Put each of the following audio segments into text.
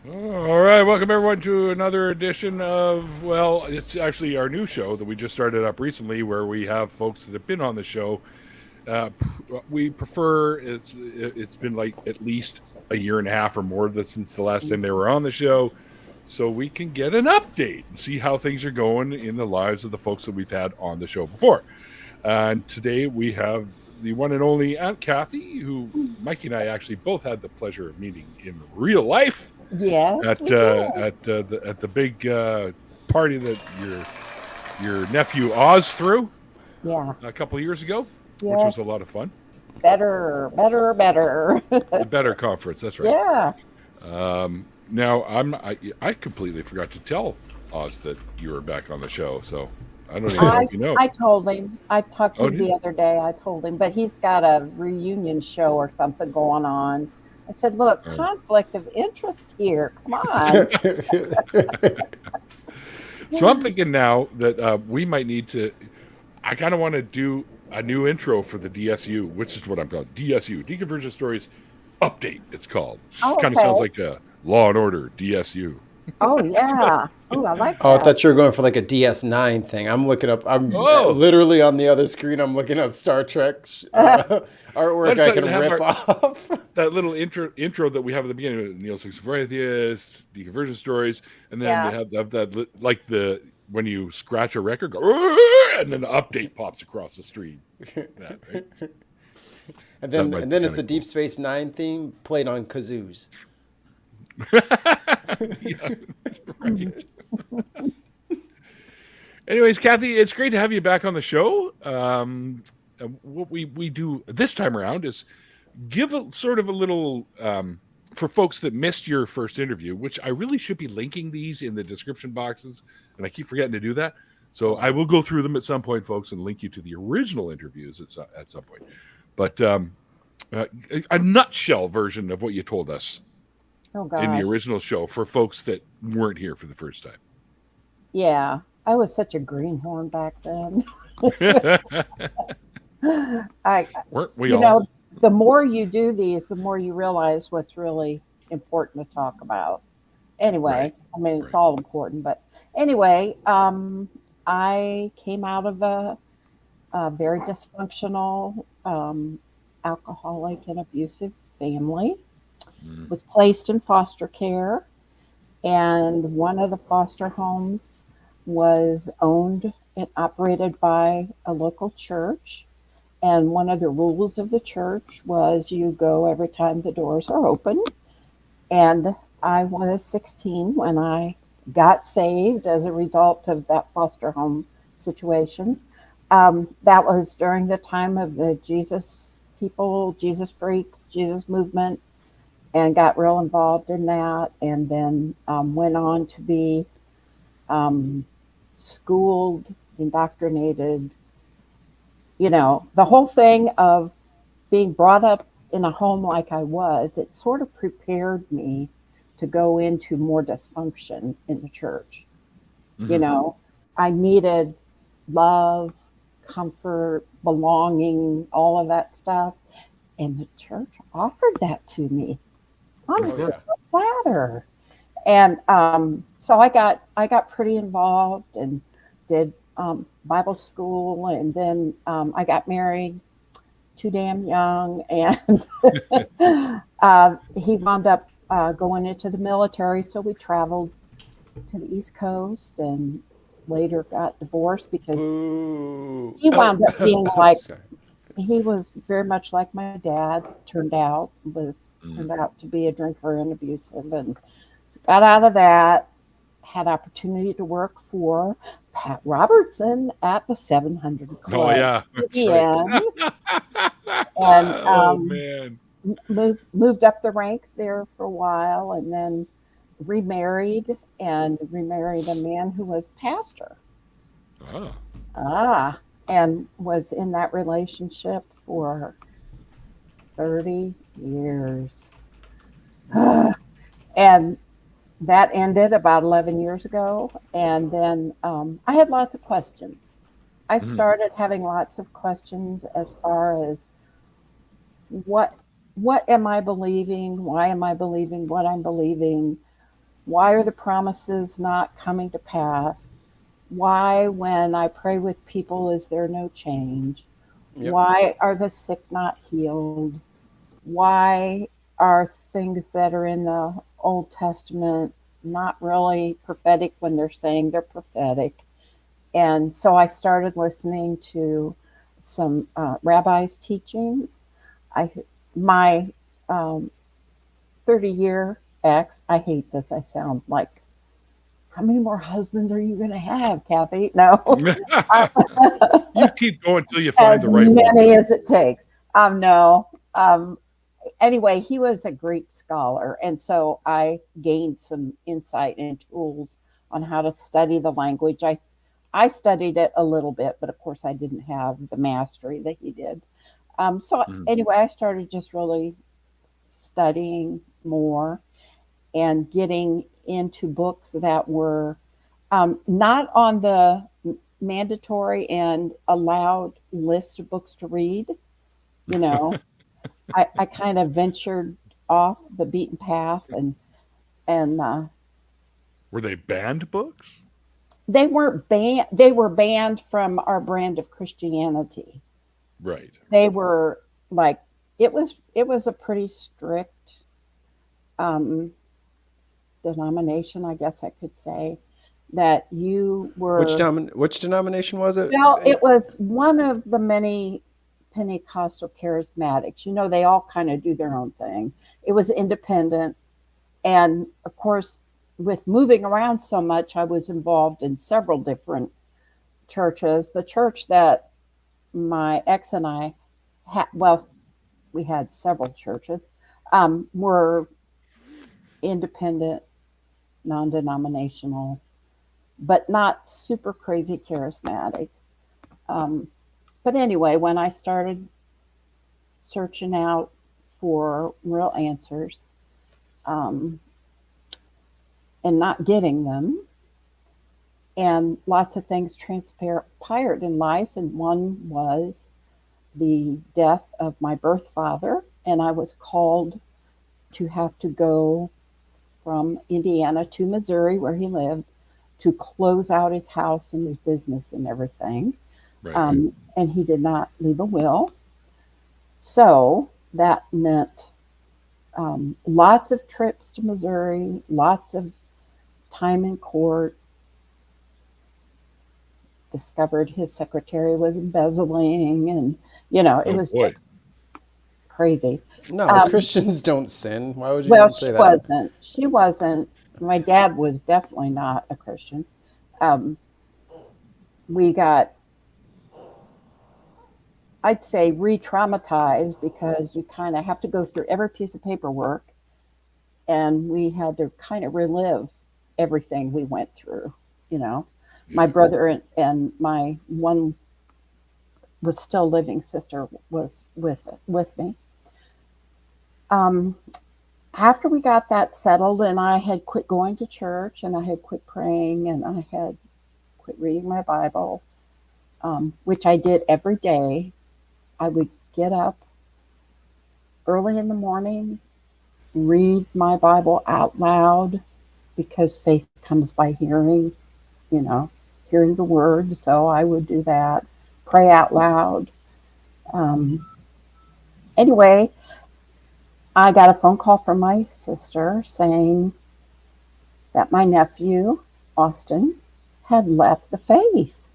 All right, welcome everyone to another edition of, well, it's actually our new show that we just started up recently where we have folks that have been on the show. We prefer, it's been like at least a year and a half or more since the last time they were on the show, so we can get an update and see how things are going in the lives of the folks that we've had on the show before. And today we have the one and only Aunt Kathy, who Mikey and I actually both had the pleasure of meeting in real life Yes, at we did. the big party that your nephew Oz threw Yeah. a couple of years ago, which was a Yes. lot of fun. Better. The Better Conference, that's right. Yeah. Now I completely forgot to tell Oz that you were back on the show, so I don't even know I if you know. I told him. I talked to Oh, him did the you? other day. I told him, but he's got a reunion show or something going on. I said, "Look, Oh. conflict of interest here. Come on." So I'm thinking now that we might need to. I kind of want to do a new intro for the DSU, which is what I'm calling DSU, Deconversion Stories Update. It's called. Oh, Kind of sounds okay. like a Law and Order DSU. Oh, yeah. Oh, I like Oh, I that. thought you were going for like a DS9 thing. I'm looking up. I'm Oh, literally on the other screen. I'm looking up Star Trek I artwork just I like to can have rip off. that little intro that we have at the beginning of Neil Six for Atheist, Deconversion Stories, and then they Yeah. have that like the when you scratch a record, go, "Arrgh," and then the update pops across the screen. That right? That might And be then kind it's of the Deep cool. Space Nine theme played on kazoos. Yeah, right. Anyways, Kathy, it's great to have you back on the show. What we do this time around is give a sort of a little for folks that missed your first interview, which I really should be linking these in the description boxes, and I keep forgetting to do that. So I Oh, will go through them at some point, folks, and link you to the original interviews at some point. But a nutshell version of what you told us Oh in the gosh. original show for folks that weren't here for the first Yeah. I was such a greenhorn back then. time. I Weren't we you all? know, the more you do these, the more you realize what's really important to talk about. Right, Anyway, I mean, it's right. all important, but anyway, I came out of a very dysfunctional, alcoholic and abusive family, Mm. was placed in foster care, and one of the foster homes was owned and operated by a local church. And one of the rules of the church was you go every time the doors are open. And I was 16 when I got saved as a result of that foster home situation. That was during the time of the Jesus people, Jesus freaks, Jesus movement, and got real involved in that. And then went on to be um, schooled, indoctrinated, the whole thing of being brought up in a home like I was, it sort of prepared me to go into more dysfunction in the church. You Hmm. know, I needed love, comfort, belonging, all of that stuff. And the church offered that to me on a Of oh course. yeah. silver platter. And so I got pretty involved and did Bible school, and then I got married too damn young, and he wound up going into the military. So we traveled to the East Coast, and later got divorced because Boo. he wound up being like Sorry. he was very much like my dad. Turned Mm. out to be a drinker and abusive, and so got out of that. Had opportunity to work for Pat Robertson at the 700 Oh Club, yeah, that's right. EDM, and Oh man. moved up the ranks there for a while, and then remarried a man who was pastor. Oh. And was in that relationship for 30 years. And that ended about 11 years ago. And then I had lots of questions. I Mhm. started having lots of questions as far as what what am I believing? Why am I believing what I'm believing? Why are the promises not coming to pass? Why, when I pray with people, is there no change? Yep. Why are the sick not healed? Why are things that are in the Old Testament not really prophetic when they're saying they're prophetic? And so I started listening to some rabbis' teachings. I my 30-year ex. I hate this. I sound like, how many more husbands are you going to have, Kathy? No, You keep going until you as find the right one. many as it takes. No. Anyway, he was a Greek scholar, and so I gained some insight and tools on how to study the language. I studied it a little bit, but of course I didn't have the mastery that he did. So Mhm. anyway, I started just really studying more and getting into books that were not on the mandatory and allowed list of books to read. You know, I kind of ventured off the beaten path, and Were they banned books? they weren't banned. They were banned from our brand of Christianity. Right. They were like, it was a pretty strict um, denomination, I guess I could say, that you were. Which denomination was it? Well, it was one of the many Pentecostal charismatics. You know, they all kind of do their own thing. It was independent. And of course, with moving around so much, I was involved in several different churches. The church that my ex and I had, well, we had several churches, were independent, non denominational, but not super crazy charismatic. Um, but anyway, when I started searching out for real answers, um, and not getting them, and lots of things transpired in life, and one was the death of my birth father, and I was called to have to go from Indiana to Missouri, where he lived, to close out his house and his business and everything. Right. And he did not leave a will. So that meant lots of trips to Missouri, lots of time in court. Discovered his secretary was embezzling, and it Oh was boy. just crazy. No, Um, Christians don't sin. Why would you well, even say she that? wasn't. She wasn't. My dad was definitely not a Christian. Um, we got, I'd say, re-traumatized because you kind of have to go through every piece of paperwork, and we had to kind of relive everything we went through. You know, my Yeah. brother and my one was still living sister was with me. Um, After we got that settled, and I had quit going to church, and I had quit praying, and I had quit reading my Bible, which I did every day. I would get up early in the morning, read my Bible out loud, because faith comes by hearing, you know, hearing the word. So I would do that, pray out loud. Um, anyway, I got a phone call from my sister saying that my nephew, Austin, had left the faith.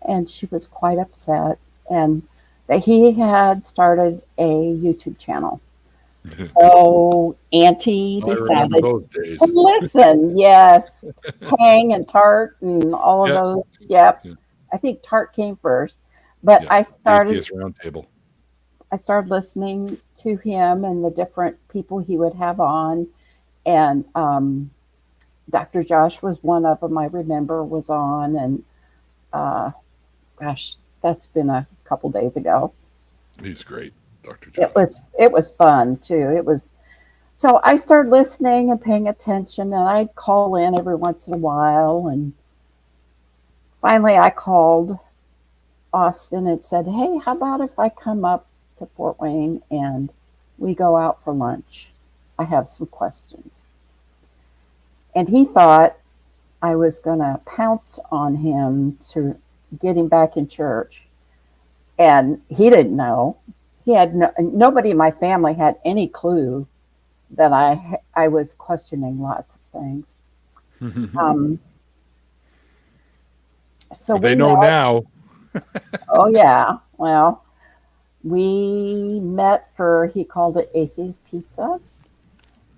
And she was quite upset, and that he had started a YouTube channel. So Auntie I remember decided those to days. listen. Yes, Tang and Tart and all of Yeah. those. Yep. Yeah. I think Tart came first, but Yeah. I started Atheist Roundtable. I started listening to him and the different people he would have on, and Dr. Josh was one of them. I remember was on, and uh, gosh, that's been a couple days ago. He's great, Dr. It Josh. was it was fun too. It was so I started listening and paying attention, and I'd call in every once in a while, and finally I called Austin and said, "Hey, how about if I come up to Fort Wayne and we go out for lunch? I have some questions." And he thought I was going to pounce on him to get him back in church. And he didn't know. He had nobody in my family had any clue that I was questioning lots of things. So But they know now. Oh yeah. Well, we met for, he called it Atheist Pizza.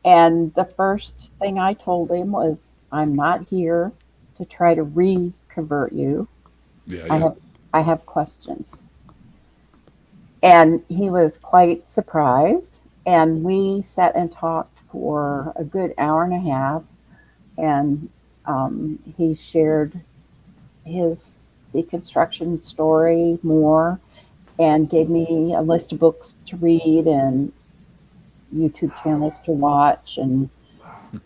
And the first thing I told him was, I'm not here to try to reconvert you. Yeah. I have questions. And he was quite surprised. And we sat and talked for a good hour and a half. And he shared his deconstruction story more and gave me a list of books to read and YouTube channels to watch. And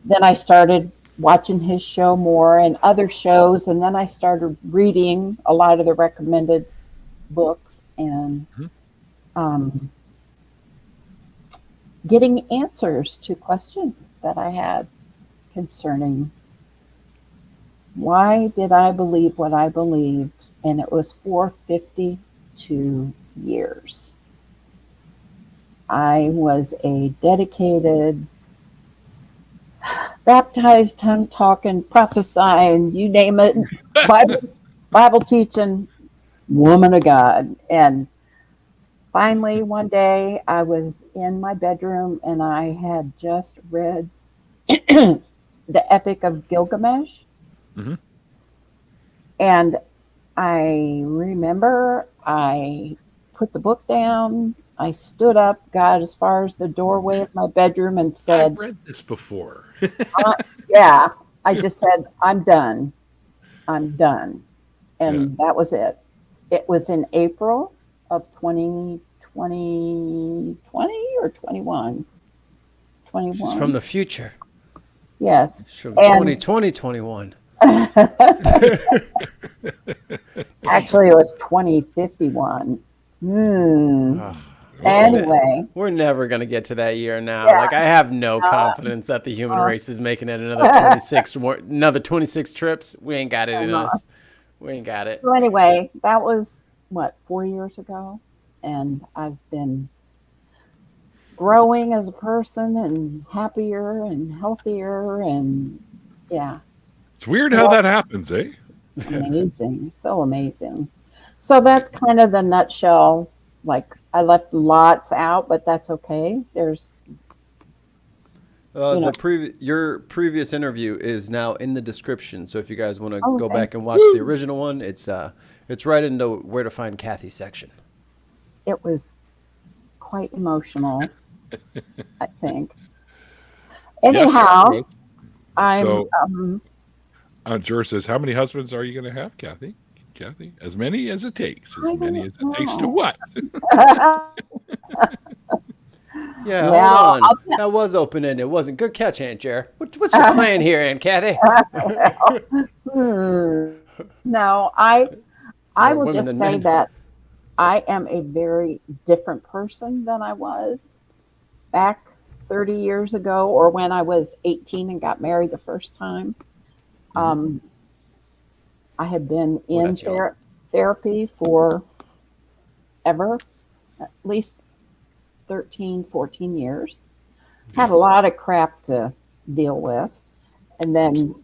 then I started watching his show more and other shows. And then I started reading a lot of the recommended books and getting answers to questions that I had concerning why did I believe what I believed. And it was for 52 years. I was a dedicated, baptized, tongue talking, prophesying, you name it, Bible teaching woman of God. And finally, one day I was in my bedroom and I had just read the Epic of Gilgamesh. Mm-hmm. And I remember I put the book down. I stood up, got as far as the doorway of my bedroom and said, I've read this before. yeah, I just said, I'm done. I'm done. And that was it. It was in April of 2020 or 21. 21. She's from the future. Yes. She's from 2020, 21. Actually, it was 2051. Anyway. We're never going to get to that year now. Yeah. Like, I have no confidence that the human race is making it another 26 trips. We ain't got it in us. We ain't got it. So anyway, that was, 4 years ago? And I've been growing as a person and happier and healthier and, yeah. It's weird how that happens, eh? Amazing. So amazing. So that's kind of the nutshell. Like, I left lots out, but that's okay. There's your previous interview is now in the description. So if you guys want to go back and watch the original one, it's right in the where to find Kathy section. It was quite emotional, I think. Anyhow, yes, I'm Jura says, how many husbands are you going to have, Kathy? Kathy, as many as it takes. As many as it takes to what? Yeah, hold on. That was open-ended. It wasn't. Good catch, Aunt Jer. What's your plan here, Aunt Kathy? No, I will just say that I am a very different person than I was back 30 years ago or when I was 18 and got married the first time. I have been in therapy for ever, at least 13, 14 years. Had a lot of crap to deal with. And then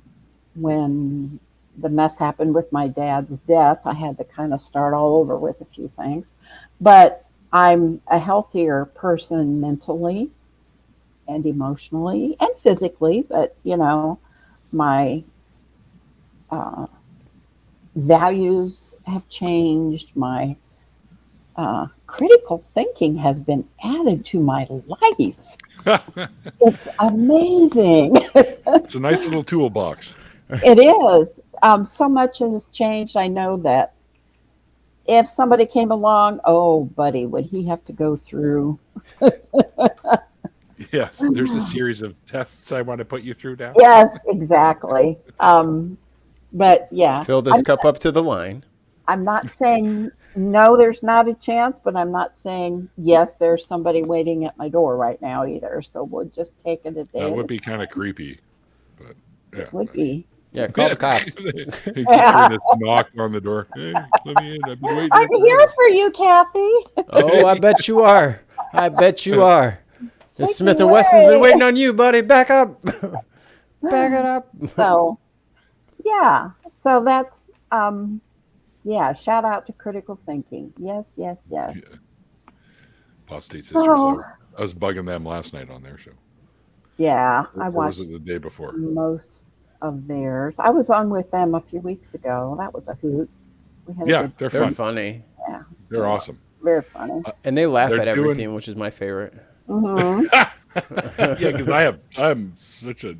when the mess happened with my dad's death, I had to kind of start all over with a few things. But I'm a healthier person mentally and emotionally and physically. But, my values have changed. My critical thinking has been added to my life. It's amazing. It's a nice little toolbox. It is. So much has changed. I know that if somebody came along, oh, buddy, would he have to go through? Yes, there's a series of tests I want to put you through now. Yes, exactly. But yeah. Fill this cup up to the line. I'm not saying no, there's not a chance, but I'm not saying yes, there's somebody waiting at my door right now either. So we'll just take it a day. That would be kind of creepy. But Yeah. Would be. Yeah, call the cops. He keeps hearing this knock on the door. Hey, let me in. I've been waiting I'm here here for you, Kathy. Oh, I bet you are. I bet you are. The Take Smith me and Wesson's away. been waiting on you, buddy. Back up. Back it up. So, yeah. So that's, yeah, shout out to critical thinking. Yes, yes, yes. Yeah. Apostate Sisters. Oh. I was bugging them last night on their show. Yeah, I Or was watched it the day before? most of theirs. I was on with them a few weeks ago. That was a hoot. We had a Yeah, good, they're They're fun. funny. yeah, They're awesome. very funny. And they laugh They're at doing- everything, which is my favorite. Hmm. Yeah, because I'm such a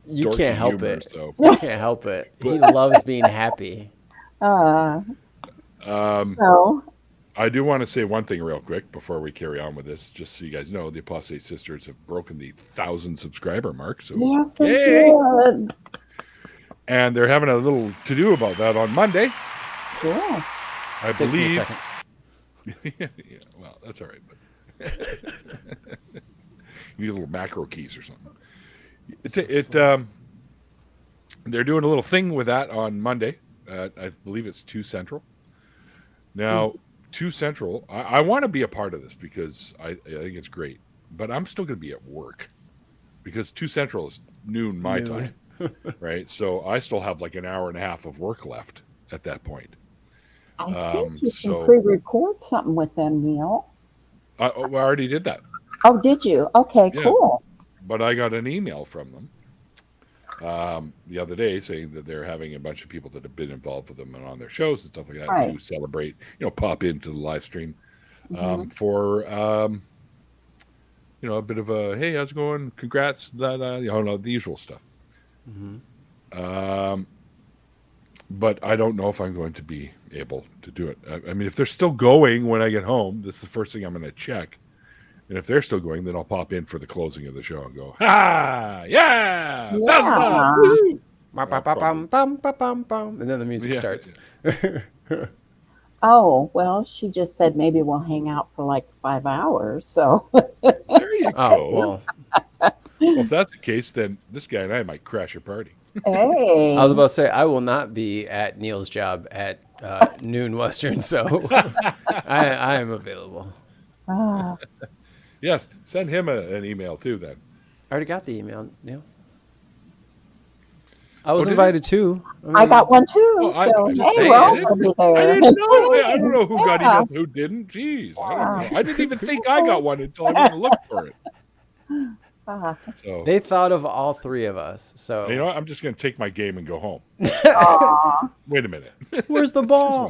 You dorky can't help humor, it. So. You can't help it. He loves being happy. So, I do want to say one thing real quick before we carry on with this, just so you guys know, the Apostate Sisters have broken the 1,000 subscriber mark. So yes, they yay! did. And they're having a little to do about that on Monday. Cool. I Takes me a believe. second. Yeah, well, that's all right. But you need little macro keys or something. They're doing a little thing with that on Monday. I believe it's 2 Central. Now, 2 Central, I want to be a part of this because I think it's great. But I'm still going to be at work because 2 Central is noon my time, right? So I still have like an hour and a half of work left at that point. I think you so- can pre-record something with them, Neil. I already did that. Oh, did you? Okay, Yeah. cool. But I got an email from them the other day saying that they're having a bunch of people that have been involved with them and on their shows and stuff like that Right. to celebrate, pop into the live stream Mhm. for, a bit of a, hey, how's it going? Congrats, the usual stuff. But I don't know if I'm going to be able to do it. I mean, if they're still going when I get home, this is the first thing I'm going to check. And if they're still going, then I'll pop in for the closing of the show and go, ha, yeah, that's Yeah. woo! Bum, bum, bum, bum, bum, bum, bum. And then the music Yeah. starts. Oh, well, she just said maybe we'll hang out for like 5 hours. So, There you Oh, go. well. Well, if that's the case, then this guy and I might crash your party. hey. I was about to say, I will not be at Neil's job at noon Western, so I am available. Ah, Yes, send him an email too then. I already got the email, Neil. I was did you? invited too. I got one too. Oh, So, I'm just hey, saying. we're all gonna be there. I didn't know. I don't know who got Yeah. emails, who didn't. Jeez, I don't know. I didn't even think I got one until I went to look for it. Ah, So They thought of all three of us. So you know what? I'm just going to take my game and go home. aw. Wait a minute. where's the ball?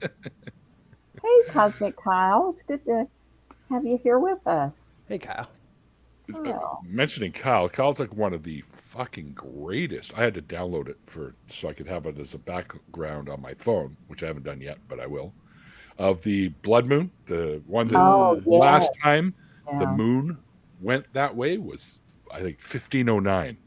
Hey, Cosmic Kyle. It's good to have you here with us. Hey, Kyle. Oh. Mentioning Kyle took one of the fucking greatest. I had to download it so I could have it as a background on my phone, which I haven't done yet, but I will. Of the blood moon, the one that Oh, yeah. last time the Yeah. moon went that way was, I think, 1509.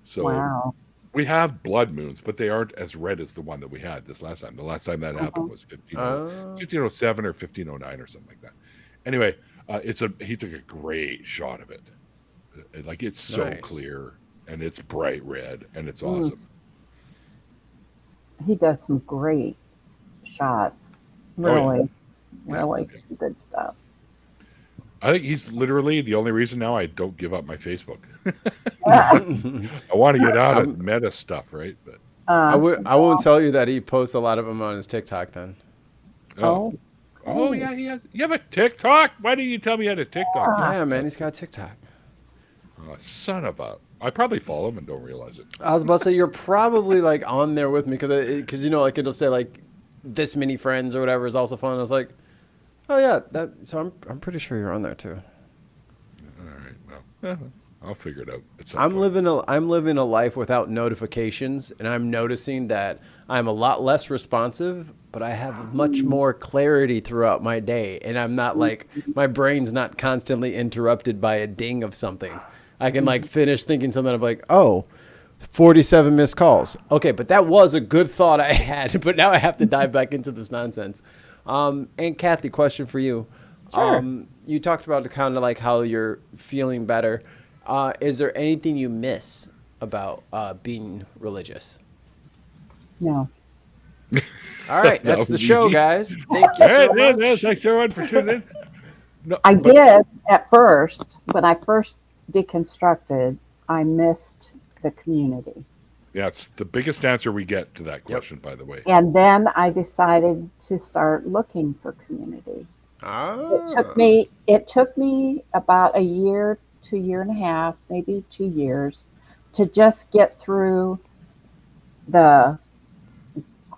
So Wow. we have blood moons, but they aren't as red as the one that we had this last time. The last time that happened was 1507 or 1509 or something like that. Anyway, he took a great shot of it. Like, it's so Nice. clear and it's bright red and it's awesome. He does some great shots. Oh, yeah. Really, Yeah, really yeah. some good stuff. I think he's literally the only reason now I don't give up my Facebook. Yeah. I want to get out of meta stuff, right? But I won't tell you that he posts a lot of them on his TikTok then. oh yeah, he has. You have a TikTok? Why didn't you tell me you had a TikTok? Yeah, man, he's got TikTok. Oh, son of a! I probably follow him and don't realize it. I was about to say you're probably like on there with me because like it'll say like this many friends or whatever is also fun. I was like, oh yeah, so I'm pretty sure you're on there too. All right, well, I'll figure it out. At some I'm point. living a life without notifications, and I'm noticing that I'm a lot less responsive, but I have much more clarity throughout my day, and I'm not like my brain's not constantly interrupted by a ding of something. I can like finish thinking something. I'm like, oh, 47 missed calls. Okay, but that was a good thought I had, but now I have to dive back into this nonsense. And Kathy, question for you. Sure. You talked about kind of like how you're feeling better. Is there anything you miss about being religious? No. All right, That that's the was show, easy. guys. Thank you so Hey, much. thanks everyone for tuning in. No, I but did at first, when I first deconstructed, I missed the community. that's the biggest answer we get to that question, by the way. And then I decided to start looking for community. Ah. It took me about a year to year and a half, maybe 2 years, to just get through the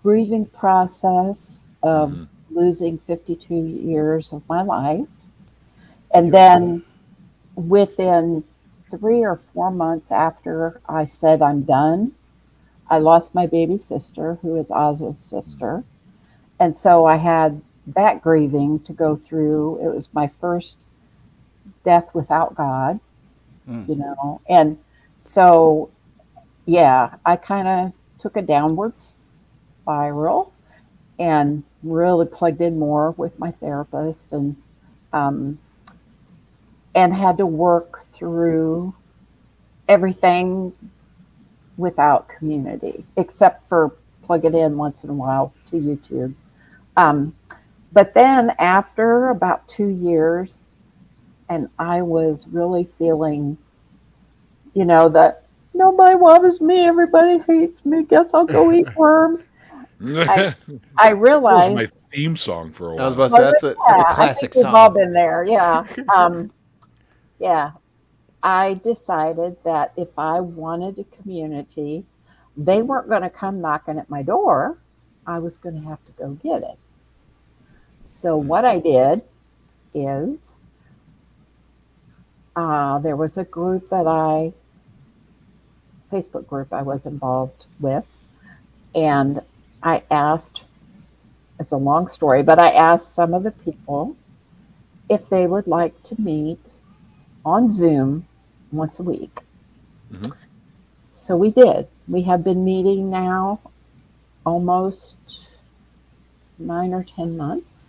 grieving process of losing 52 years of my life. And then within 3 or 4 months after I said I'm done, I lost my baby sister, who is Oz's sister. And so I had that grieving to go through. It was my first death without God, you know. And so, yeah, I kind of took a downward spiral and really plugged in more with my therapist um, and had to work through everything without community, except for plug it in once in a while to YouTube. But then after about 2 years, and I was really feeling, that nobody loves me, everybody hates me, guess I'll go eat worms. I, I That was my realized, theme song for a I was while. about to say that's a I classic think we've all song. been there. Yeah. Yeah. I decided that if I wanted a community, they weren't going to come knocking at my door. I was going to have to go get it. So what I did is there was a Facebook group I was involved with, and I asked, it's a long story, but I asked some of the people if they would like to meet on Zoom once a week. Mhm. So we did. We have been meeting now almost 9 or 10 months.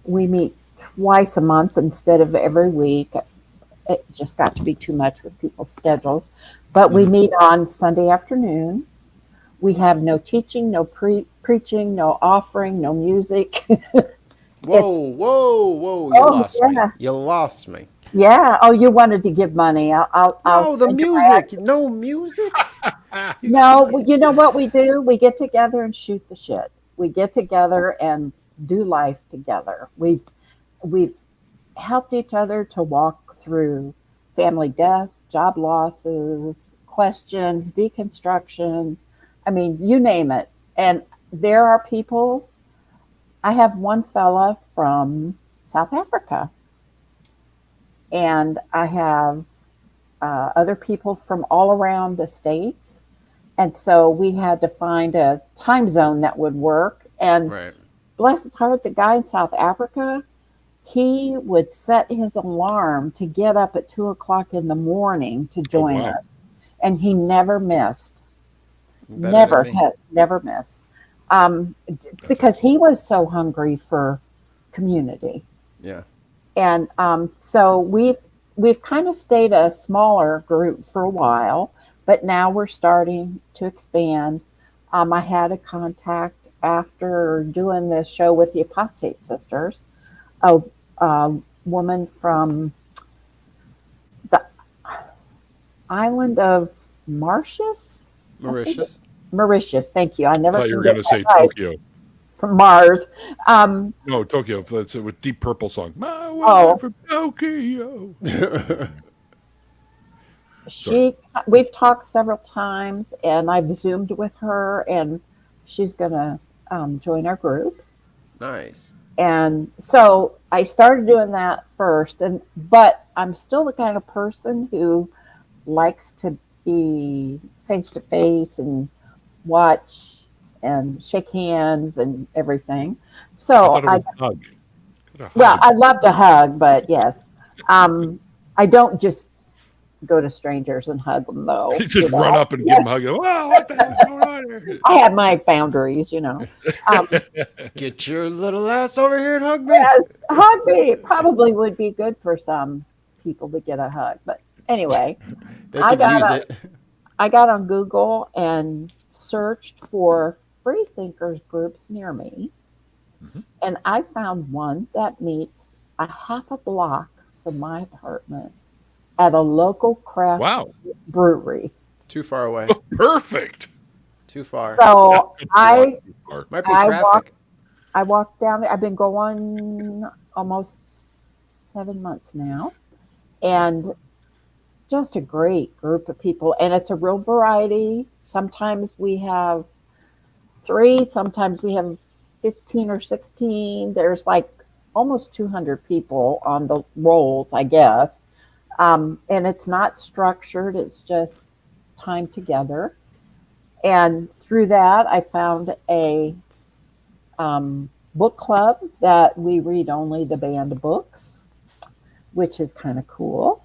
We meet twice a month instead of every week. It just got to be too much with people's schedules. But we meet on Sunday afternoon. We have no teaching, no preaching, no offering, no music. Whoa, It's whoa! You oh lost me. yeah, You lost me. yeah. Oh, you wanted to give money? I'll No, the send you my music. No music. No, you know what we do? We get together and shoot the shit. We get together and do life together. We've helped each other to walk through family deaths, job losses, questions, deconstruction. I mean, you name it. And there are people. I have one fella from South Africa, and I have other people from all around the states. And so we had to find a time zone that would work. And Right. bless his heart, the guy in South Africa, he would set his alarm to get up at 2 o'clock in the morning to Oh join wow, us. And he never missed, Better than me. never missed. Um, because he was so hungry for community. Yeah. And so we've kind of stayed a smaller group for a while, but now we're starting to expand. I had a contact after doing this show with the Apostate Sisters, a woman from the island of Mauritius. Mauritius. Mauritius, thank you. I I never thought you can were get going to that say right. Tokyo. From Mars. No, Tokyo. That's it with Deep Purple song. My way Oh, from Tokyo. we've talked several times, and I've Zoomed with her, and she's gonna join our group. Nice. And so I started doing that first, but I'm still the kind of person who likes to be face to face and watch and shake hands and everything. I So thought it was a hug. Got a well, hug. I love to hug, but yes, I don't just go to strangers and hug them though. You just run up and give him a hug. Wow, what the hell's going on here? I have my boundaries. Get your little ass over here and hug me. Yes, hug me probably would be good for some people to get a hug. But Anyway, They I could got use on, it. I got on Google and searched for free thinkers groups near me, Mhm. and I found one that meets a half a block from my apartment at a local craft Wow. brewery. Too far away. Perfect. Too far. That's So a lot too far. Might be I walked traffic. I walked down there. I've been going almost 7 months now, and just a great group of people. And it's a real variety. Sometimes we have three, sometimes we have 15 or 16. There's like almost 200 people on the rolls, I guess. And it's not structured, it's just time together. And through that, I found a book club that we read only the banned books, which is kind of cool.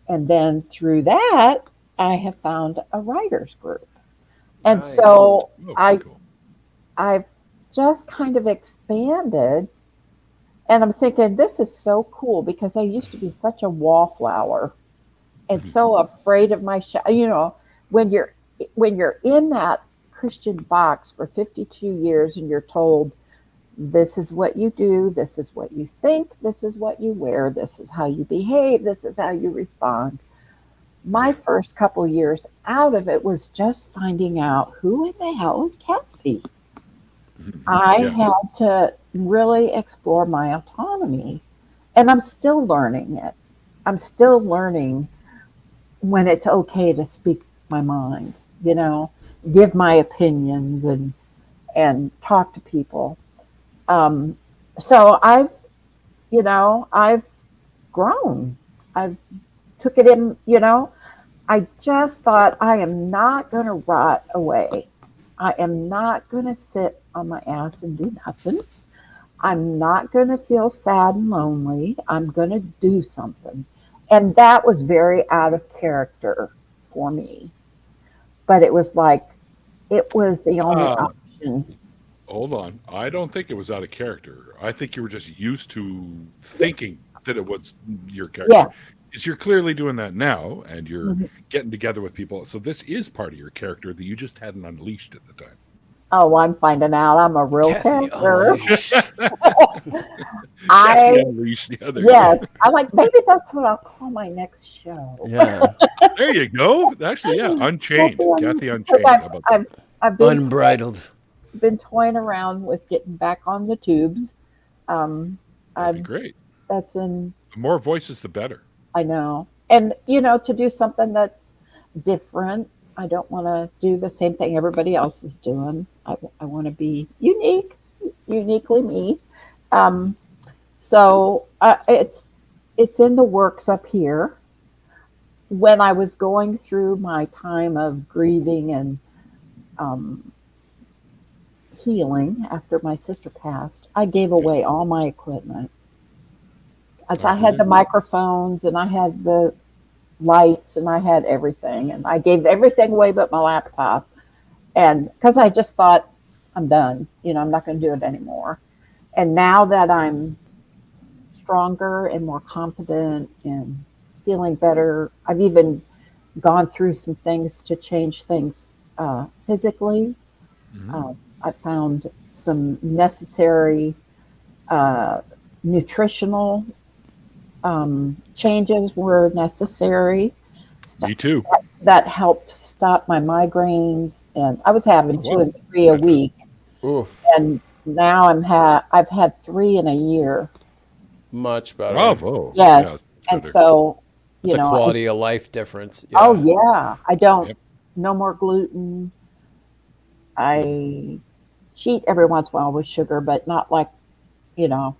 And then through that, I have found a writers group. And Nice. so Oh, very I cool. I've just kind of expanded, and I'm thinking this is so cool because I used to be such a wallflower and so afraid of my when you're in that Christian box for 52 years and you're told this is what you do, this is what you think, this is what you wear, this is how you behave, this is how you respond. My Yeah. first couple years out of it was just finding out who in the hell is Kathy. I Yeah. had to really explore my autonomy, and I'm still learning it. I'm still learning when it's okay to speak my mind, you know, give my opinions and talk to people. Um, so I've grown. I've took it in, I just thought I am not going to rot away. I am not going to sit on my ass and do nothing. I'm not going to feel sad and lonely. I'm going to do something. And that was very out of character for me. But it was like, it was the only Uh, option. Hold on. I don't think it was out of character. I think you were just used to thinking that it was your character. Yeah. Because you're clearly doing that now and you're Mhm. getting together with people. So this is part of your character that you just hadn't unleashed at the time. Oh, I'm finding out I'm a real Kathy character. Unleashed. Kathy I, Unleashed. Yeah, there you go. yes, I like, maybe that's what I'll call my next show. Yeah. There you go. Actually, yeah. Unchained. Kathy Because Unchained. How about that? I've Unbridled. been toying around with getting back on the tubes. Um, That'd be I've great. that's in The more voices, the better. I know, and to do something that's different. I don't want to do the same thing everybody else is doing. I want to be unique, uniquely me. Um, so it's in the works up here. When I was going through my time of grieving and um, healing after my sister passed, I gave Okay. away all my equipment. As Oh, I did had you? the microphones and I had the lights and I had everything, and I gave everything away but my laptop. And because I just thought, I'm done, I'm not going to do it anymore. And now that I'm stronger and more confident and feeling better, I've even gone through some things to change things physically. Mhm. I found some necessary uh, nutritional changes were necessary. Me too. That helped stop my migraines, and I was having Oh, two wow. and three a Fantastic. week, Ooh, and now I've had three in a year. much better. Bravo. Yeah, Yes, it's and better. so That's a quality of life difference. oh Yeah. yeah, I don't Yep. no more gluten. I cheat every once in a while with sugar, but not like you know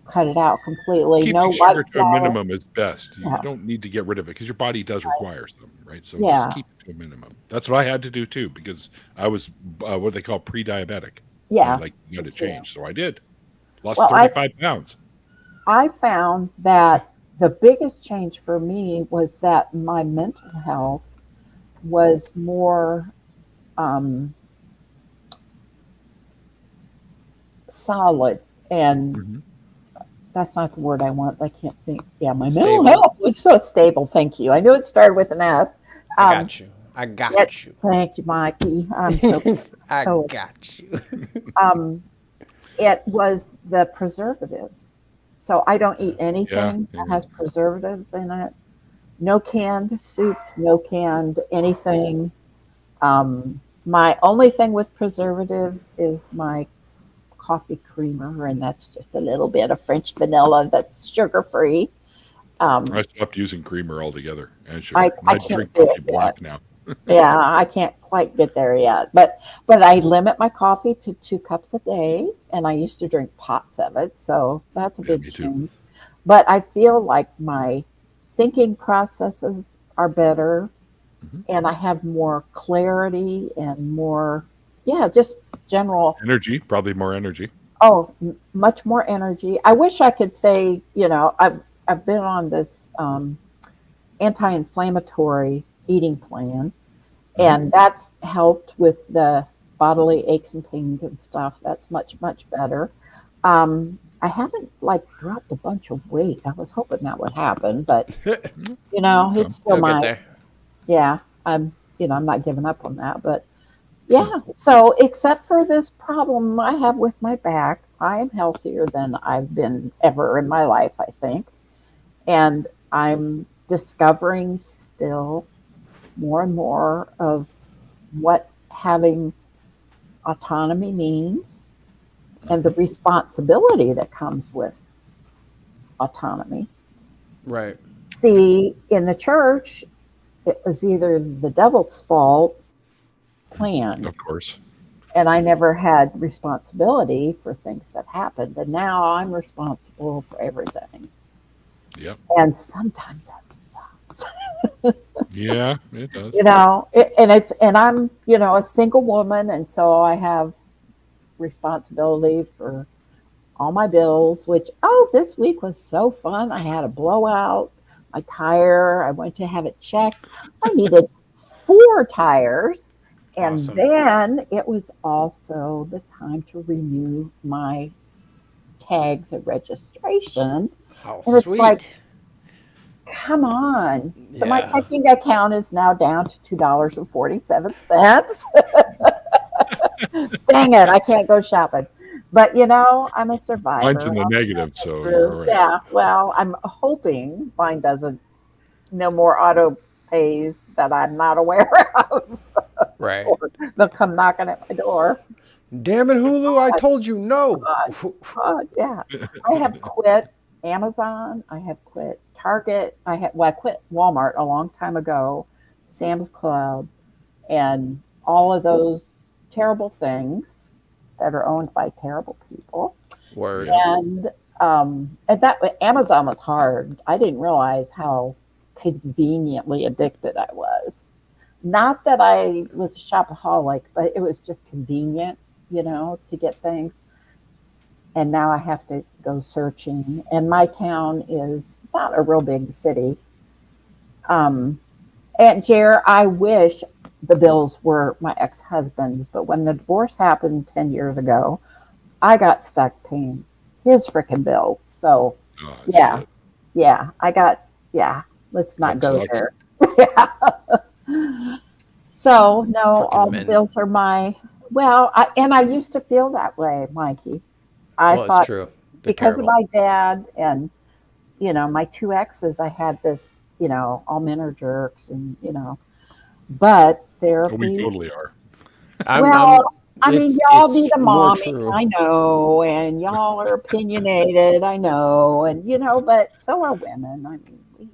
cut it out completely. No Keeping white sugar to a flour. minimum is best. You Yeah, don't need to get rid of it because your body does require some, right? So just yeah, keep it to a minimum. That's what I had to do too because I was what they call pre-diabetic. And yeah. like you Me got to too. change. So I did. Lost Well, 35 pounds. I found that the biggest change for me was that my mental health was more um, solid and Mhm. that's not the word I want. I can't think. Yeah, my mental Stable. health was so stable. Thank you. I knew it started with an S. I Um, got you. I it, got you. thank you, Mikey. I'm so I so. got you. Um, it was the preservatives. So I don't eat Yeah, anything that yeah. has preservatives in it. No canned soups, no canned anything. My only thing with preservative is my coffee creamer, and that's just a little bit of French vanilla that's sugar free. I Um, stopped using creamer altogether and I sugar. And I I can't drink do coffee it yet. black now. Yeah, I can't quite get there yet. But I limit my coffee to 2 cups a day, and I used to drink pots of it, so that's a Yeah, big me too. change. But I feel like my thinking processes are better, Hmm. and I have more clarity and more, yeah, just general. Energy, probably more energy. Oh, much more energy. I wish I could say, I've been on this anti-inflammatory eating plan, Hmm. and that's helped with the bodily aches and pains and stuff. That's much much better. I haven't like dropped a bunch of weight. I was hoping that would happen, but it's still You'll get my, there. yeah. I'm not giving up on that, but yeah. So except for this problem I have with my back, I am healthier than I've been ever in my life, I think, and I'm discovering still more and more of what having autonomy means and the Hmm. responsibility that comes with autonomy. Right. See, in the church, it was either the devil's fault planned, Of course. and I never had responsibility for things that happened. And now I'm responsible for everything. Yep. And sometimes that sucks. Yeah, it does. And I'm, a single woman, and so I have responsibility for all my bills, which, this week was so fun. I had a blowout. My tire, I went to have it checked. I needed 4 tires. And Awesome. then it was also the time to renew my tags and registration. How And it's like, sweet. come on. So my Yeah. checking account is now down to $2.47. Dang it, I can't go shopping. But I'm a Mine's survivor. in the I'll negative, get so you're through. all right. Yeah, well, I'm hoping mine doesn't, no more auto pays that I'm not aware of. Right. Or they'll come knocking at my door. Damn it, Hulu! I told you no. God, God, yeah. I have quit Amazon. I have quit Target. I quit Walmart a long time ago, Sam's Club, and all of those terrible things that are owned by terrible people. Word. Yep. And that Amazon was hard. I didn't realize how conveniently addicted I was. Not that I was a shopaholic, but it was just convenient, to get things. And now I have to go searching. And my town is not a real big city. Um, Aunt Jer, I wish the bills were my ex-husband's, but when the divorce happened 10 years ago, I got stuck paying his freaking bills. So, Oh, yeah, shit. yeah, let's not That go sucks. there. So, no, Freaking all the men. bills are I used to feel that way, Mikey. I Well, it's thought true. They're because of terrible. my dad and, my 2 exes, I had this, all men are jerks and, but Oh, we therapy, totally are. I'm. well, I mean, y'all need It's a more mommy, true. I know, and y'all are opinionated, I know, and, but so are women. I mean, we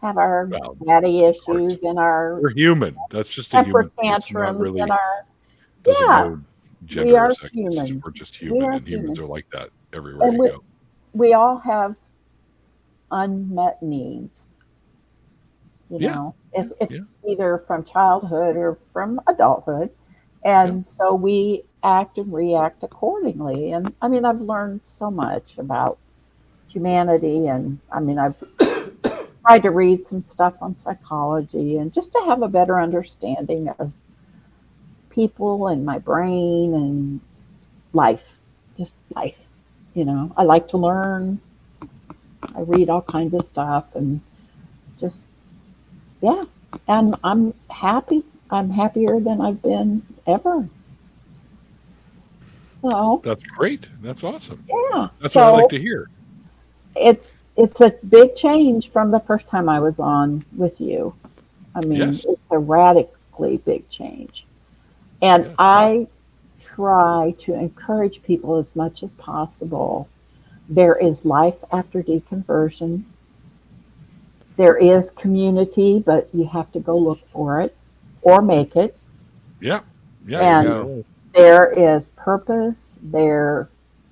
have our Well, daddy of course. issues and our We're human. That's just a temper human thing. It's not tantrums and really, our, doesn't yeah, know we gender or are sex. It's just, human. we're just We human, are and humans human. are like that everywhere And you we, go. we all have unmet needs, Yeah. Yeah. if Yeah. either from childhood or from adulthood. Yep. And so we act and react accordingly. And I mean, I've learned so much about humanity. And I mean, I've tried to read some stuff on psychology and just to have a better understanding of people and my brain and life, just life. I like to learn. I read all kinds of stuff and just, yeah. And I'm happy. I'm happier than I've been ever. So, That's great. That's awesome. yeah. That's what I like So to hear. it's a big change from the first time I was on with you. I mean, Yes. it's a radically big change. And Yes. I try to encourage people as much as possible. There is life after deconversion. There is community, but you have to go look for it or make it. Yeah. Yeah. There you And go. there is purpose. There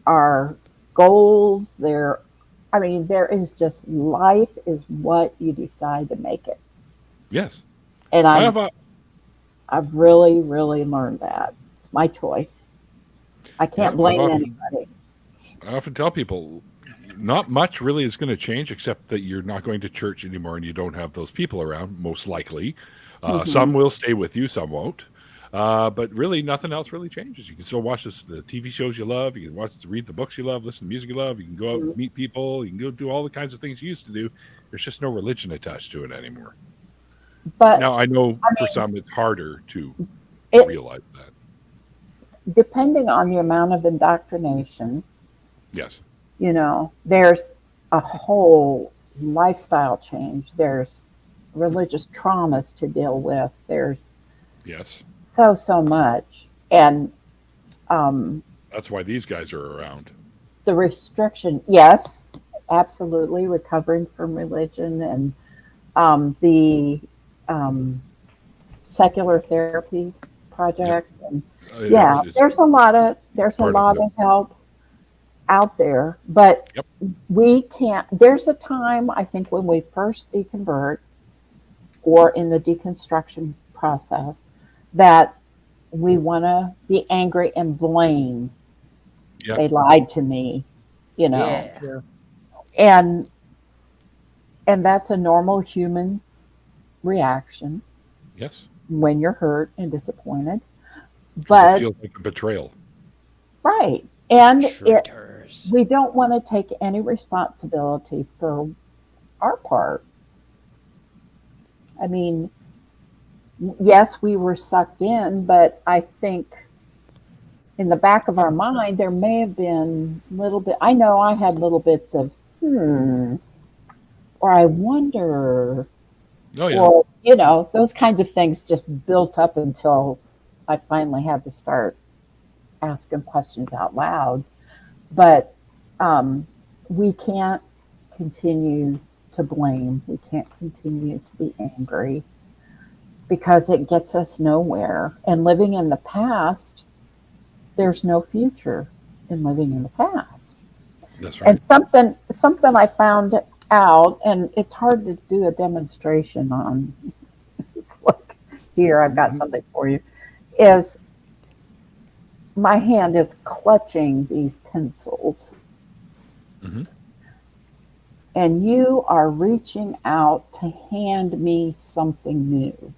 are goals. I mean, there is just life is what you decide to make it. Yes. And I have a I've really, really learned that. It's my choice. I yeah. can't blame anybody. I often tell people, not much really is going to change, except that you're not going to church anymore and you don't have those people around. Most likely, Hmm. some will stay with you, some won't. But really, nothing else really changes. You can still watch the TV shows you love. You can read the books you love, listen to music you love. You can go out and meet people. You can go do all the kinds of things you used to do. There's just no religion attached to it anymore. But Now, I know I for mean, some it's harder to it realize that. depending on the amount of indoctrination, Yes. there's a whole lifestyle change. There's religious traumas to deal with. There's Yes. so much. And um, That's why these guys are around. the restriction, yes, absolutely, recovering from religion and the um, secular therapy Yep. project. And yeah, It's there's a part of lot it. of help out there, but Yep. we can't. There's a time I think when we first deconvert or in the deconstruction process that we want to be angry and blame. Yep. They lied to me, you know, Yeah. and that's a normal human reaction Yes. when you're hurt and disappointed. Because it But feels like a betrayal. right, and Traitors. we don't want to take any responsibility for our part. I mean, yes, we were sucked in, but I think in the back of our mind there may have been little bit. I know I had little bits of or I wonder, Oh yeah. or those kinds of things just built up until I finally had to start asking questions out loud. But um, we can't continue to blame. We can't continue to be angry because it gets us nowhere. And living in the past, there's no future in living in the past. That's And right. something I found out, and it's hard to do a demonstration on. It's like, here, I've got something for you. Is my hand is clutching these pencils, Hmm. and you are reaching out to hand me something new.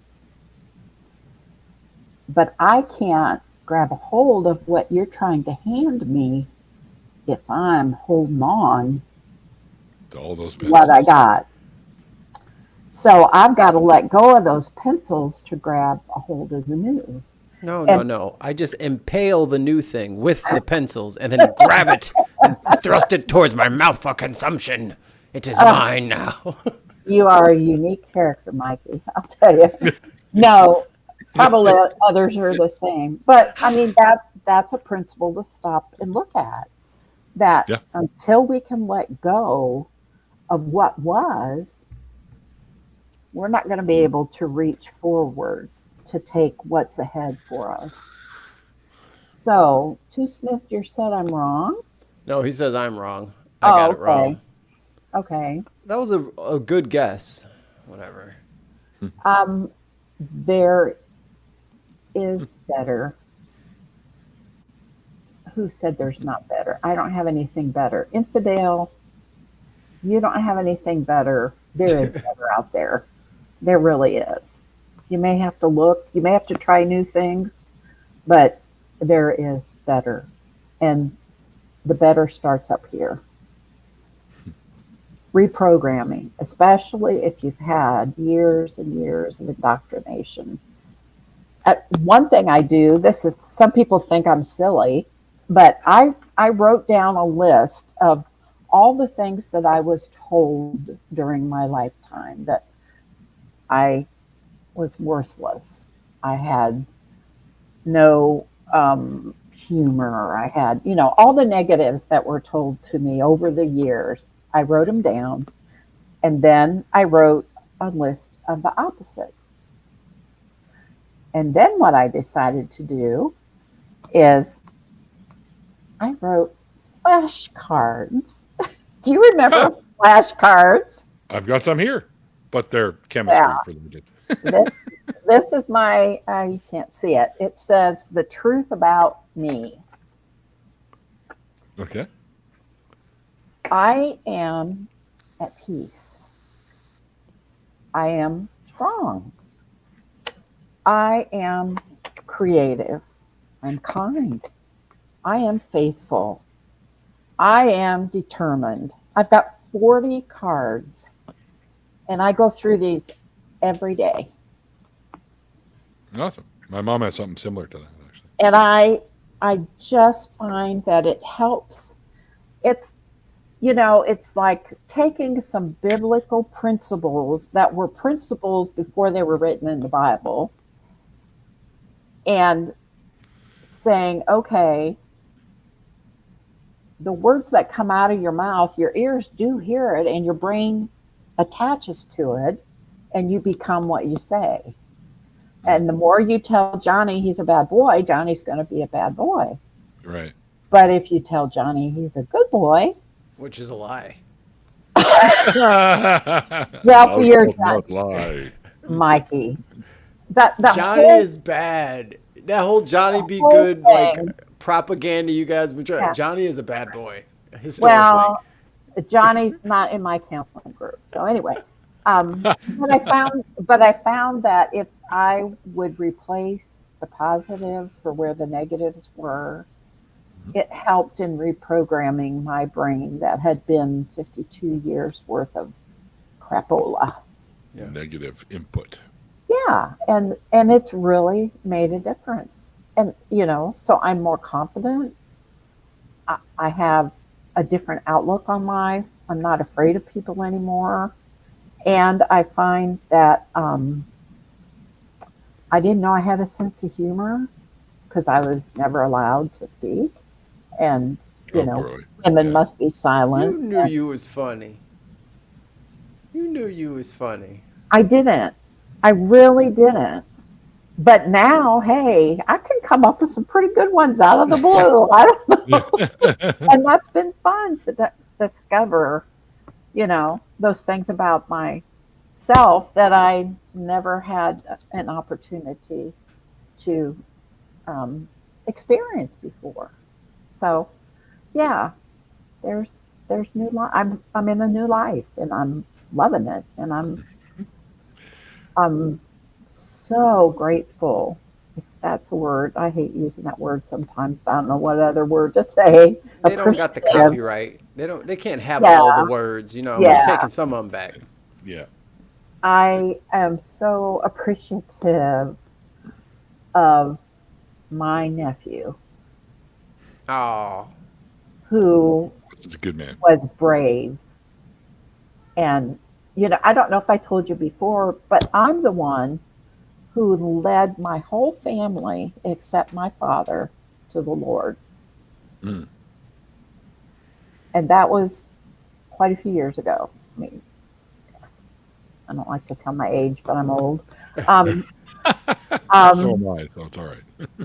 But I can't grab a hold of what you're trying to hand me if I'm holding on To all those to what I pencils. got. So I've got to let go of those pencils to grab a hold of the new. No, no, And no. I just impale the new thing with the pencils and then grab it and thrust it towards my mouth for consumption. It is mine now. you are a unique character, Mikey. I'll tell you. No, probably others are the same. But I mean that's a principle to stop and look at. That Yeah. until we can let go of what was, we're not going to be able to reach forward to take what's ahead for us. So, Two Smith, you said I'm wrong. No, he says I'm wrong. I got Oh, it wrong. okay. That was a good guess. Whatever. Um, there is better. Who said there's not better? I don't have anything better. Infidel, you don't have anything better. There is better out there. There really is. You may have to look, you may have to try new things, but there is better. And the better starts up here. reprogramming, especially if you've had years and years of indoctrination. One thing I do, this is, some people think I'm silly, but I wrote down a list of all the things that I was told during my lifetime that I was worthless. I had no humor. I had, all the negatives that were told to me over the years. I wrote them down, and then I wrote a list of the opposite. And then what I decided to do is I wrote flashcards. Do you remember flashcards? I've got some here, but they're chemistry Yeah. for limited. This is my, you can't see it. It says the truth about me. Okay. I am at peace. I am strong. I am creative. I'm kind. I am faithful. I am determined. I've got 40 cards, and I go through these every day. Awesome. My mom has something similar to that, actually. And I just find that it helps. It's, it's like taking some biblical principles that were principles before they were written in the Bible and saying, okay, the words that come out of your mouth, your ears do hear it and your brain attaches to it and you become what you say. And the more you tell Johnny he's a bad boy, Johnny's going to be a bad boy. Right. But if you tell Johnny he's a good boy, Which is a lie. well, for your lie. Mikey, that Johnny whole, is bad. That whole Johnny be whole good thing. like propaganda you guys been trying. Yeah. Johnny is a bad boy. Historically. Well, Johnny's not in my counseling group. So anyway, but I found that if I would replace the positive for where the negatives were, it helped in reprogramming my brain that had been 52 years worth of crapola. Yeah. Negative input. Yeah, and it's really made a difference. And so I'm more confident. I have a different outlook on life. I'm not afraid of people anymore. And I find that I didn't know I had a sense of humor because I was never allowed to speak. And, boy. women Yeah. must be silent. You knew you was funny. You knew you was funny. I didn't. I really didn't. But now, hey, I can come up with some pretty good ones out of the blue. I don't know. And that's been fun to discover, those things about myself that I never had an opportunity to experience before. So, yeah, there's new life. I'm in a new life, and I'm loving it, and I'm so grateful. If that's a word, I hate using that word sometimes, but I don't know what other word to say. They don't got the Appreciative. copyright. They can't have Yeah. all the words, Yeah. We're taking some of them back. Yeah. I am so appreciative of my nephew Oh. who He's a good man. was brave. And, I don't know if I told you before, but I'm the one who led my whole family, except my father, to the Lord. Mm. And that was quite a few years ago. I mean, I don't like to tell my age, but I'm old. So am I, so it's all right.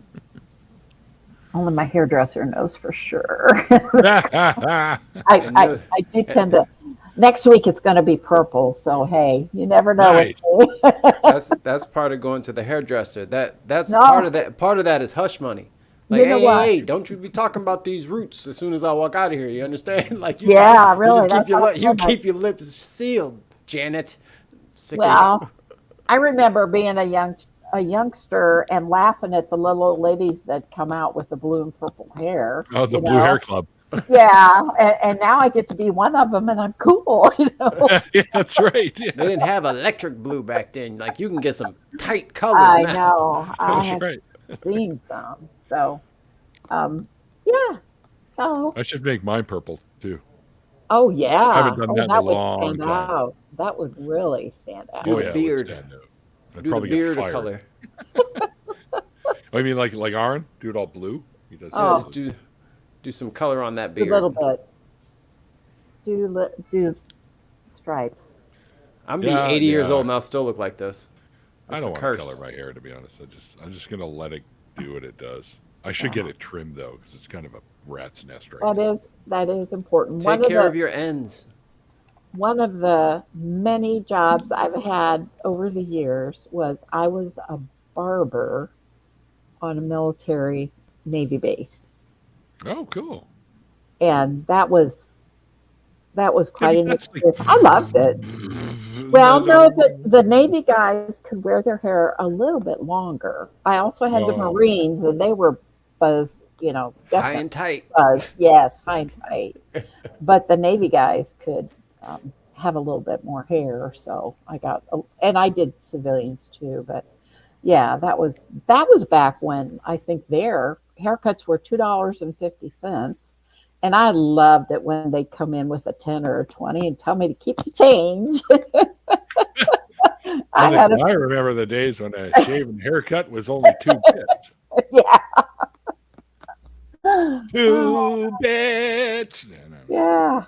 Only my hairdresser knows for sure. Yeah. I do tend to. Next week it's going to be purple, so hey, you never know. Nice. That's part of going to the hairdresser. That's No. part of that. Part of that is hush money. Like, You know what? hey, don't you be talking about these roots as soon as I walk out of here. You understand? Like, Yeah, really, You just that's what you I'm saying. keep your lips sealed, Janet. Sick of Well, I remember being a youngster and laughing at the little old ladies that come out with the blue and purple hair. Oh, the you Blue know? Hair Club. Yeah, and now I get to be one of them, and I'm cool. Yeah, that's right. Yeah, They didn't have electric blue back then. Like you can get some tight colors I now. know. I that's have right. seen some. So, yeah. So, I should make mine purple too. oh I haven't yeah. done Oh, that in a that would long stand time. out. That would really stand Do Oh out. the yeah, it would beard. stand out. I'd Do the probably get beard a fired. color. Oh, you mean like Aaron? Do it all blue? He does. Yeah, Oh, just do some color on that a little beard. bit. Do stripes. I'm be Yeah, 80 years yeah. old and I'll still look like this. I It's don't a want to color curse. my hair, to be honest. I'm just gonna let it do what it does. I should get it trimmed though, because it's kind of a rat's nest right now. That is important. Take care of your ends. One of the many jobs I've had over the years was I was a barber on a military Navy base. Oh, cool. And that was quite an That's like. experience. I loved it. Well, no, the Navy guys could wear their hair a little bit longer. I also had the Oh, Marines, and they were buzz, High definitely and tight. buzz. Yes, high and tight. But the Navy guys could have a little bit more hair. So and I did civilians too. But yeah, that was back when I think their haircuts were $2.50. And I loved it when they'd come in with a 10 or a 20 and tell me to keep the change. I had I remember the days when a shaven haircut was only 2 bits. yeah. 2 bits. Yeah.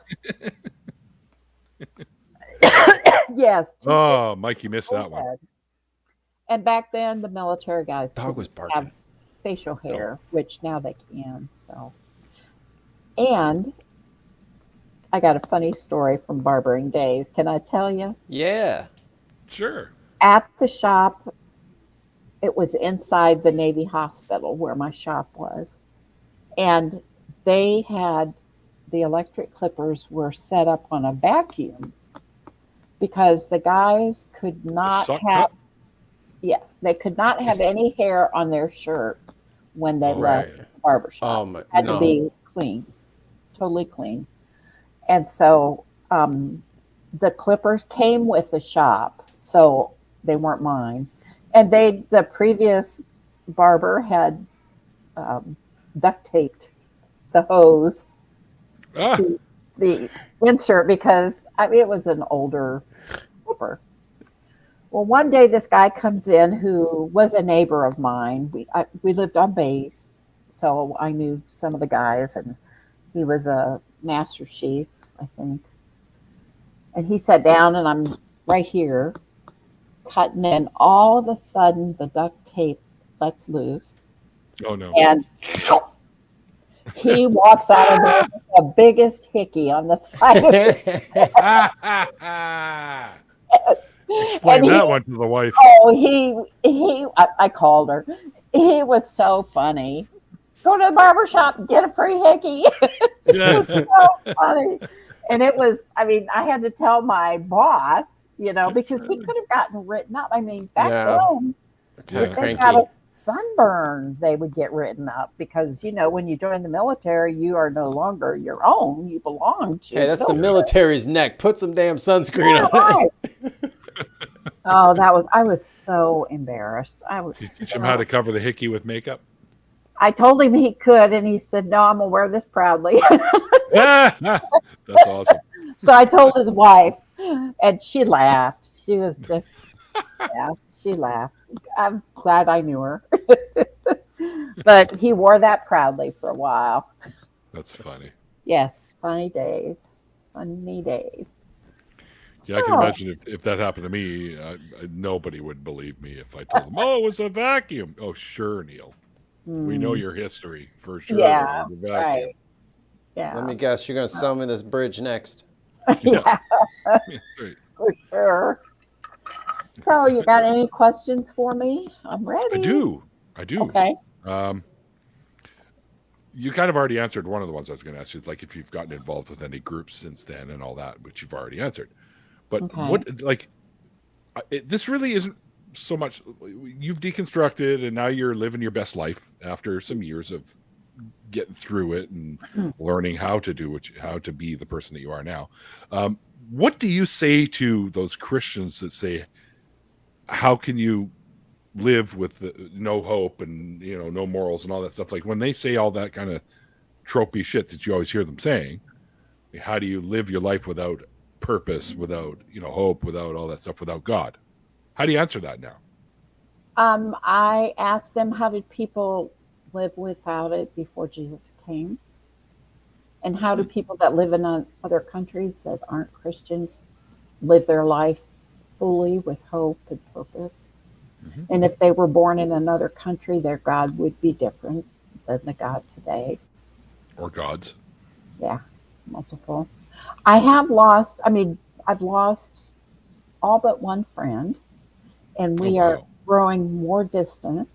Yes. Oh, Mike, you missed that one. And back then, the military guys Dog was couldn't have barking. facial hair, which now they can. So, and I got a funny story from barbering days. Can I tell you? Yeah. Sure. At the shop, it was inside the Navy hospital where my shop was, and they had the electric clippers were set up on a vacuum because the guys could not suck have up? they could not have any hair on their shirt when they left Right. the barbershop. Oh my Had to no. be clean, totally clean. And so the clippers came with the shop, so they weren't mine. And the previous barber had duct taped the hose Ah, to the insert because it was an older clipper. Well, one day this guy comes in who was a neighbor of mine. We lived on base, so I knew some of the guys, and he was a master chief, I think. And he sat down, and I'm right here cutting, and all of a sudden the duct tape lets loose, oh no. and he walks out of there with the biggest hickey on the side of his head. Explain And that one to the wife. I called her. He was so funny. Go to the barber shop and get a free hickey. Yeah. So funny. And it was, I had to tell my boss, because he could have gotten written up. Back Yeah. then, Kinda if they got cranky. a sunburn, they would get written up because, when you join the military, you are no longer your own. You belong to Hey, that's the military. military's neck. Put some damn sunscreen on it. Right. Oh, I was so embarrassed. You teach him how to cover the hickey with makeup. I told him he could, and he said, "No, I'm gonna wear this proudly." That's awesome. So I told his wife, and she laughed. She was just, she laughed. I'm glad I knew her. But he wore that proudly for a while. That's funny. Yes, funny days. Funny days. Yeah, I can Oh. imagine if that happened to me, nobody would believe me if I told them, "Oh, it was a vacuum." Oh, sure, Neil. We know your history for sure. Yeah, It was a vacuum. right. Yeah. Let me guess, you're gonna sell me this bridge next. Yeah, Right. for sure. So, you got any questions for me? I'm ready. I do. Okay. You kind of already answered one of the ones I was going to ask you. It's like if you've gotten involved with any groups since then and all that, which you've already answered. But Okay. this really isn't so much. You've deconstructed and now you're living your best life after some years of getting through it and learning how to do how to be the person that you are now. What do you say to those Christians that say, how can you live with no hope and, no morals and all that stuff? Like when they say all that kind of tropey shit that you always hear them saying, how do you live your life without purpose, without, hope, without all that stuff, without God? How do you answer that now? I asked them, how did people live without it before Jesus came? And how do people that live in other countries that aren't Christians live their life fully with hope and purpose? Mm-hmm. And if they were born in another country, their God would be different than the God today. Or gods. Yeah, multiple. I've lost all but one friend, and we are growing more distant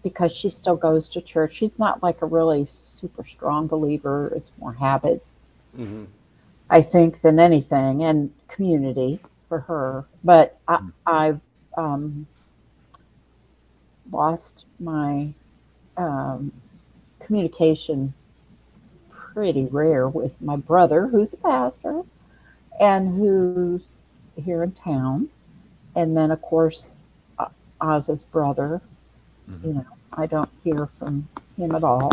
because she still goes to church. She's not like a really super strong believer. It's more habit, I think, than anything, and community for her. But I've lost my communication pretty rare with my brother, who's a pastor and who's here in town. And then, of course, Oz's brother, I don't hear from him at all.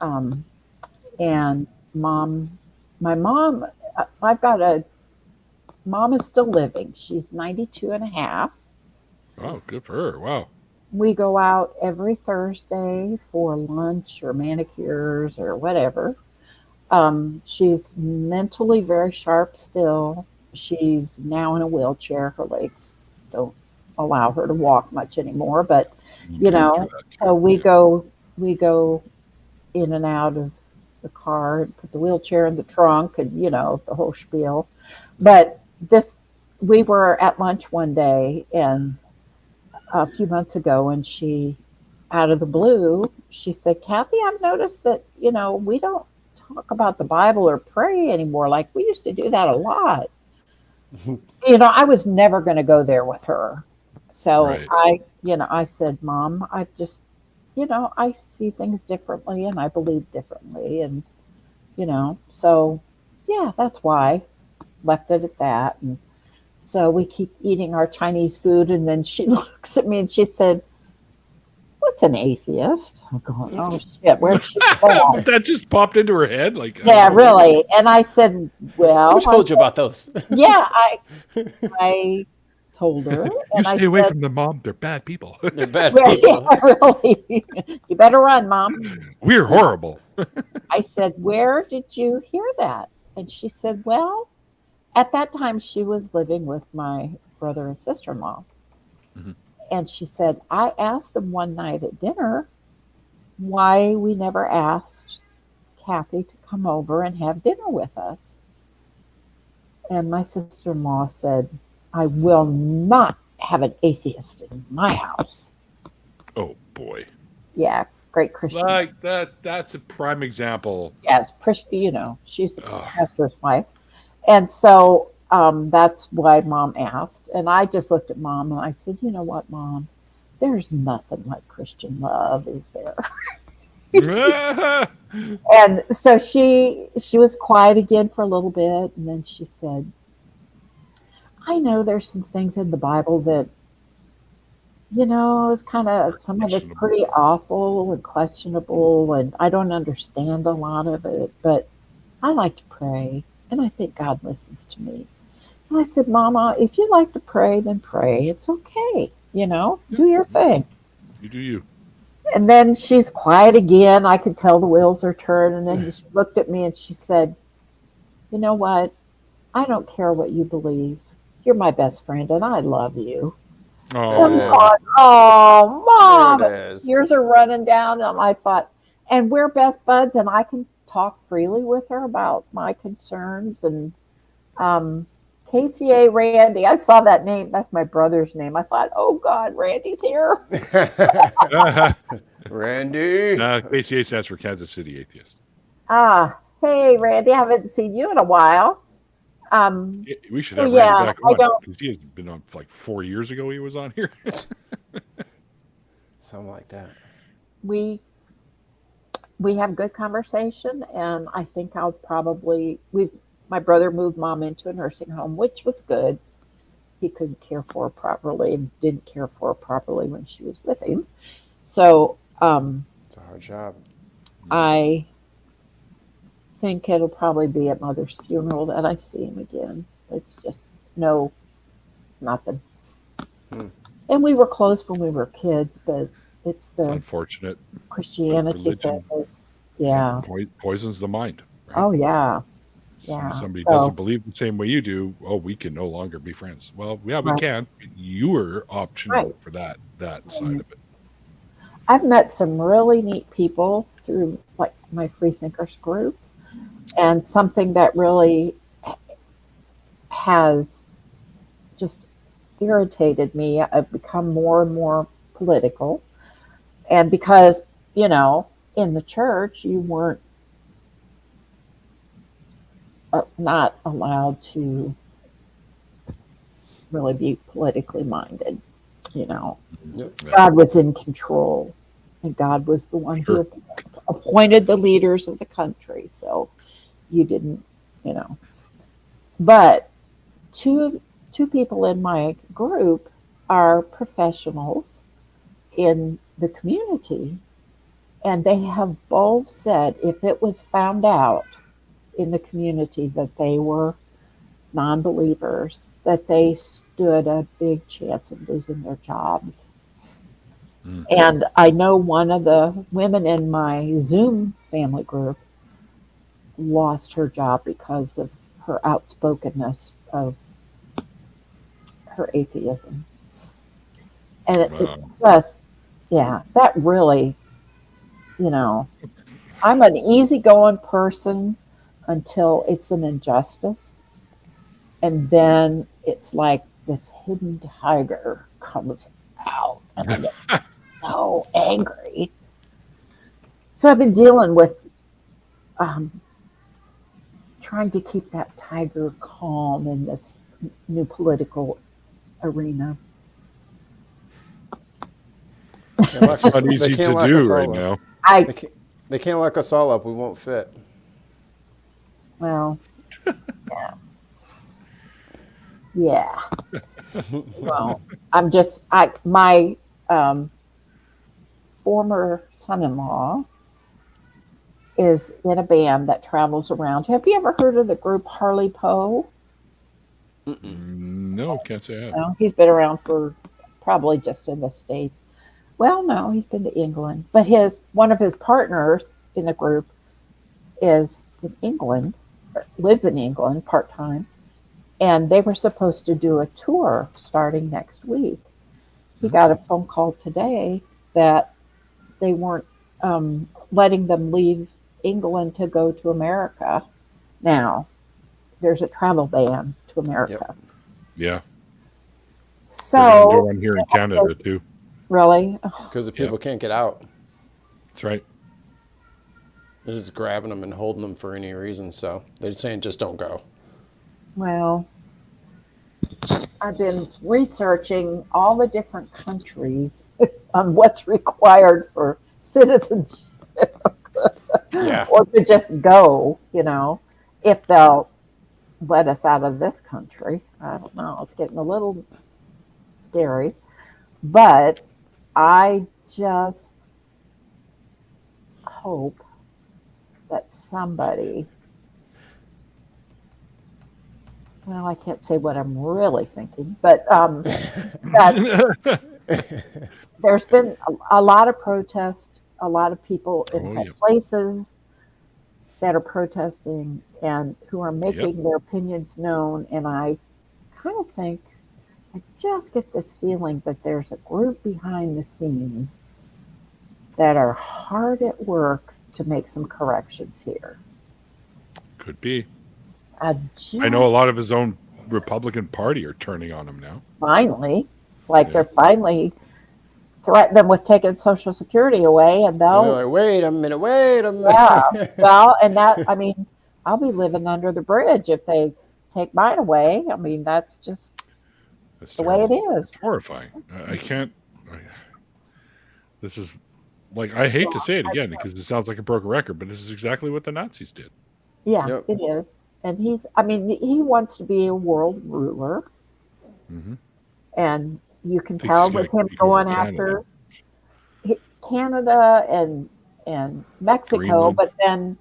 And my mom, mom is still living. She's 92 and a half. Oh, good for her. Wow. We go out every Thursday for lunch or manicures or whatever. She's mentally very sharp still. She's now in a wheelchair. Her legs don't allow her to walk much anymore, but so we go in and out of the car and put the wheelchair in the trunk and, the whole spiel. But we were at lunch one day and a few months ago, and she, out of the blue, she said, Kathy, I've noticed that, we don't talk about the Bible or pray anymore. Like we used to do that a lot. I was never going to go there with her. So right. I said, Mom, I just, I see things differently and I believe differently. And, so yeah, that's why. Left it at that. And so we keep eating our Chinese food. And then she looks at me and she said, what's an atheist? I'm going, oh shit, where'd she go? That just popped into her head? Yeah, really. And I said, well. Who told you about those? Yeah, I told her. You stay away from them, Mom. They're bad people. They're bad people. Yeah, really. You better run, Mom. We're horrible. I said, where did you hear that? And she said, well, at that time she was living with my brother and sister-in-law. Mm-hmm. And she said, I asked them one night at dinner why we never asked Kathy to come over and have dinner with us. And my sister-in-law said, I will not have an atheist in my house. Oh, boy. Yeah, great Christian. Like that's a prime example. Yes, she's the pastor's wife. And so that's why Mom asked. And I just looked at Mom and I said, you know what, Mom? There's nothing like Christian love, is there? And so she was quiet again for a little bit. And then she said, I know there's some things in the Bible that, it's kind of, some of it's pretty awful and questionable. And I don't understand a lot of it. But I like to pray. And I think God listens to me. And I said, Mama, if you like to pray, then pray. It's okay. Do your thing. You do you. And then she's quiet again. I could tell the wheels are turning. And then she looked at me and she said, you know what? I don't care what you believe. You're my best friend and I love you. Oh, Mom. Years are running down. And I thought, and we're best buds and I can talk freely with her about my concerns. And KCA Randy, I saw that name. That's my brother's name. I thought, oh God, Randy's here. Randy. KCA stands for Kansas City Atheist. Hey Randy, I haven't seen you in a while. We should have Randy back on because he has been on like 4 years ago. He was on here. Something like that. we have good conversation, and I think I'll probably my brother moved mom into a nursing home, which was good. He couldn't care for her properly and didn't care for her properly when she was with him. So It's a hard job. I think it'll probably be at mother's funeral that I see him again. It's just no, nothing. And we were close when we were kids, but it's It's the unfortunate. Christianity that Religion was, yeah. poisons the mind. Right? Oh, yeah. So Yeah. somebody So, doesn't believe the same way you do. Oh, we can no longer be friends. Well, yeah, we right, can. You were right. optional for that side of it. I've met some really neat people through like my free thinkers group, and something that really has just irritated me. I've become more and more political, and because in the church you weren't not allowed to really be politically minded. Yep. Yeah, God was in control, and God was the one sure. who appointed the leaders of the country. So you didn't, you know. But two people in my group are professionals in the community, and they have both said if it was found out in the community that they were non-believers, that they stood a big chance of losing their jobs. Mm. And I know one of the women in my Zoom family group lost her job because of her outspokenness of her atheism. And it Wow. just, yeah, that really, you know, I'm an easygoing person until it's an injustice. And then it's like this hidden tiger comes out, and I get so angry. So I've been dealing with trying to keep that tiger calm in this new political arena. Can't lock It's us, not they easy can't to lock do us right all up. now. I They can't lock us all up. We won't fit. Well, yeah. Well, my former son-in-law is in a band that travels around. Have you ever heard of the group Harley Poe? No, can't say I have. No, he's been around for probably just in the States. Well, no, he's been to England. But one of his partners in the group is in England, lives in England part time, and they were supposed to do a tour starting next week. He got a phone call today that they weren't letting them leave England to go to America. Now there's a travel ban to America. Yep. Yeah. They're going to do So one here in Canada too. really, Because the people can't get out. That's right. They're just grabbing them and holding them for any reason. So they're saying just don't go. well, I've been researching all the different countries on what's required for citizenship Yeah. or to just go, if they'll let us out of this country. I don't know. It's getting a little scary. But I just hope that somebody, well, I can't say what I'm really thinking, but that there's been a lot of protest, a lot of people in high places that are protesting and who are making their opinions known. And I kind of think, I just get this feeling that there's a group behind the scenes that are hard at work to make some corrections here. Could be. I know a lot of his own Republican Party are turning on him now. Finally, it's like they're finally threaten them with taking Social Security away, and they'll like, wait a minute. Yeah, well, and I'll be living under the bridge if they take mine away. I mean, that's just the way it is. It's horrifying. I can't. This is like, I hate to say it again because it sounds like a broken record, but this is exactly what the Nazis did. Yeah, Yep. it is. And he wants to be a world ruler. Mm-hmm. And you can Thinks tell he's going with to him take over going Canada. after Canada and Mexico, Greenland. but then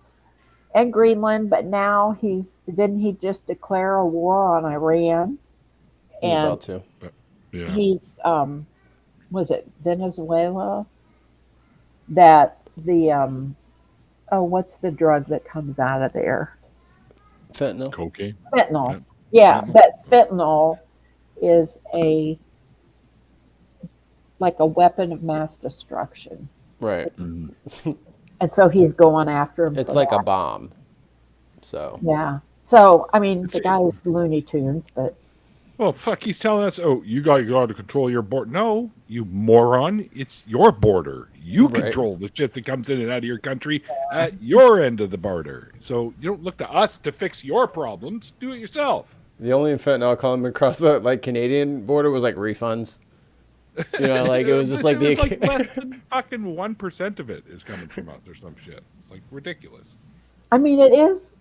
and Greenland, but now didn't he just declare a war on Iran? He's And about to. Yeah. he's was it Venezuela that the what's the drug that comes out of there? Fentanyl. Cocaine. Fentanyl. Yeah, Fentanyl. that fentanyl is like a weapon of mass destruction. Right. Mm-hmm. And so he's going after him. It's for like that. a bomb. So. Yeah. So I mean, the guy is Looney Tunes, but Well, fuck, he's telling us, oh, you got to control your border. No, you moron. It's your border. You Right. control the shit that comes in and out of your country at your end of the border. So you don't look to us to fix your problems. Do it yourself. The only fentanyl coming across the like Canadian border was like refunds. You know, like it was just like it's like less than fucking 1% of it is coming from us or some shit. It's like ridiculous. I mean, it is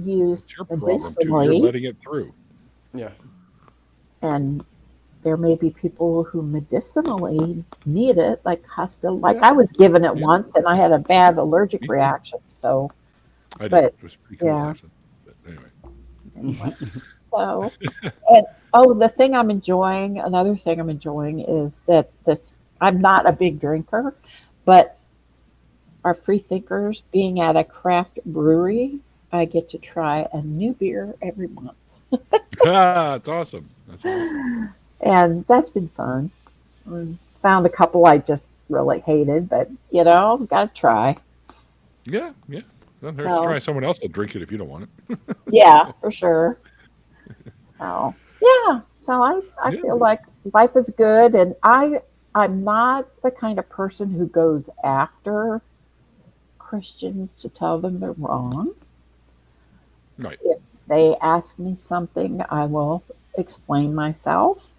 used It's your problem too. You're medicinally, letting it through. yeah. and there may be people who medicinally need it, like hospital. Like I was given it once, and I had a bad allergic reaction. So, I did. But, It was pretty cool, yeah. actually. But anyway. so, and another thing I'm enjoying is that I'm not a big drinker, but our free thinkers being at a craft brewery, I get to try a new beer every month. That's awesome. That's awesome. And that's been fun. Found a couple I just really hated, but gotta try. Yeah, yeah. Then there's So- try someone else to drink it if you don't want it. Yeah, for sure. So yeah, so I Yeah. feel like life is good, and I'm not the kind of person who goes after Christians to tell them they're wrong. Right. If they ask me something, I will explain myself.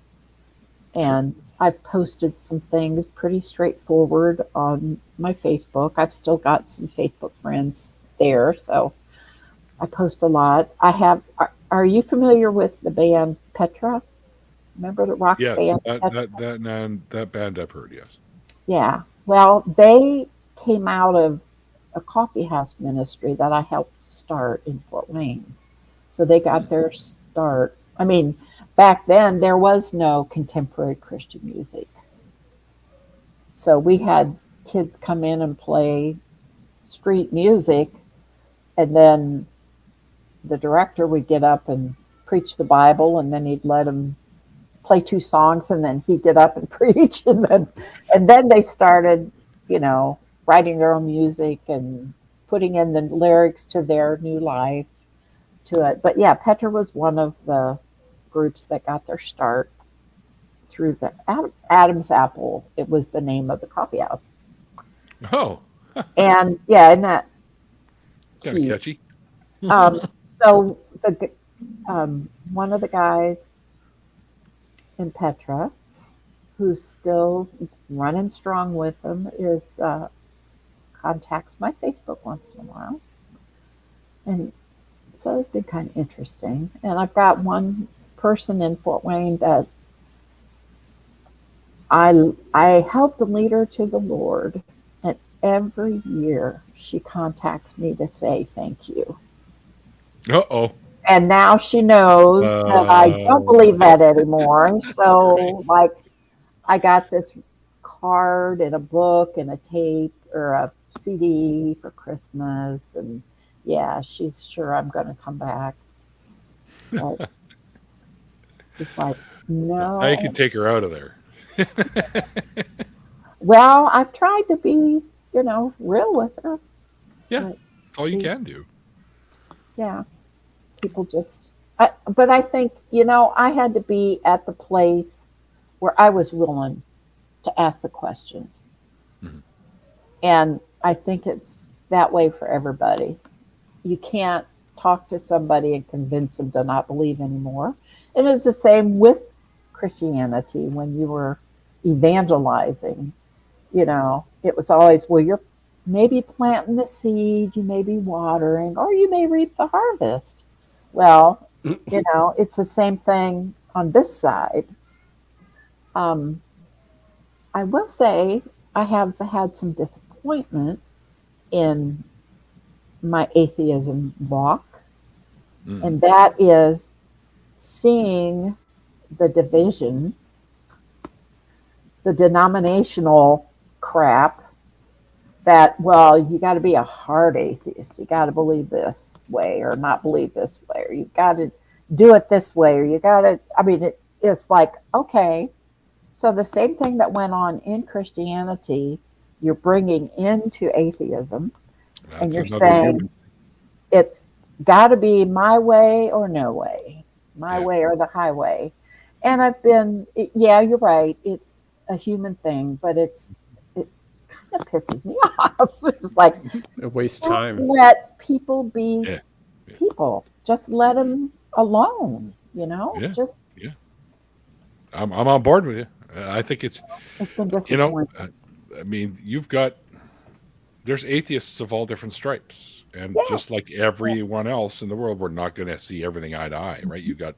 And I've posted some things pretty straightforward on my Facebook. I've still got some Facebook friends there, so I post a lot. Are you familiar with the band Petra? Remember the rock Yes, band? that band I've heard, yes. Yeah. Well, they came out of a coffee house ministry that I helped start in Fort Wayne. So they got their start. I mean, back then there was no contemporary Christian music. So we had kids come in and play street music, and then the director would get up and preach the Bible, and then he'd let them play 2 songs, and then he'd get up and preach, and then they started, writing their own music and putting in the lyrics to their new life to it. But yeah, Petra was one of the groups that got their start through the Adam's Apple. It was the name of the coffee house. Oh, And yeah, and that kind of cute. catchy. So one of the guys in Petra, who's still running strong with them, is contacts my Facebook once in a while, and so it's been kind of interesting. And I've got one person in Fort Wayne that I helped lead her to the Lord, and every year she contacts me to say thank you. Uh-oh. And now she knows that I don't believe that anymore. So, like, I got this card and a book and a tape or a CD for Christmas. And yeah, she's sure I'm going to come back. But it's like, no. Now you can take her out of there. Well, I've tried to be, real with her. Yeah, But that's all you she- can do. Yeah. People but I think, I had to be at the place where I was willing to ask the questions. Mhm. And I think it's that way for everybody. You can't talk to somebody and convince them to not believe anymore. And it was the same with Christianity when you were evangelizing. It was always, well, you're maybe planting the seed, you may be watering, or you may reap the harvest. Well, it's the same thing on this side. Um, I will say I have had some disappointment in my atheism walk, and that is seeing the division, the denominational crap that, well, you got to be a hard atheist. You got to believe this way or not believe this way, or you got to do it this way, or you got to, it's like, okay, so the same thing that went on in Christianity, you're bringing into atheism, and you're saying it's got to be my way or no way, my way or the highway. And yeah, you're right. It's a human thing, but it kind of pisses me off. It's like, it wastes time. Let people be people. Just let them alone. Just. Yeah. I'm on board with you. I think it's been disappointing. There's atheists of all different stripes, and just like everyone else in the world, we're not going to see everything eye to eye, right? You've got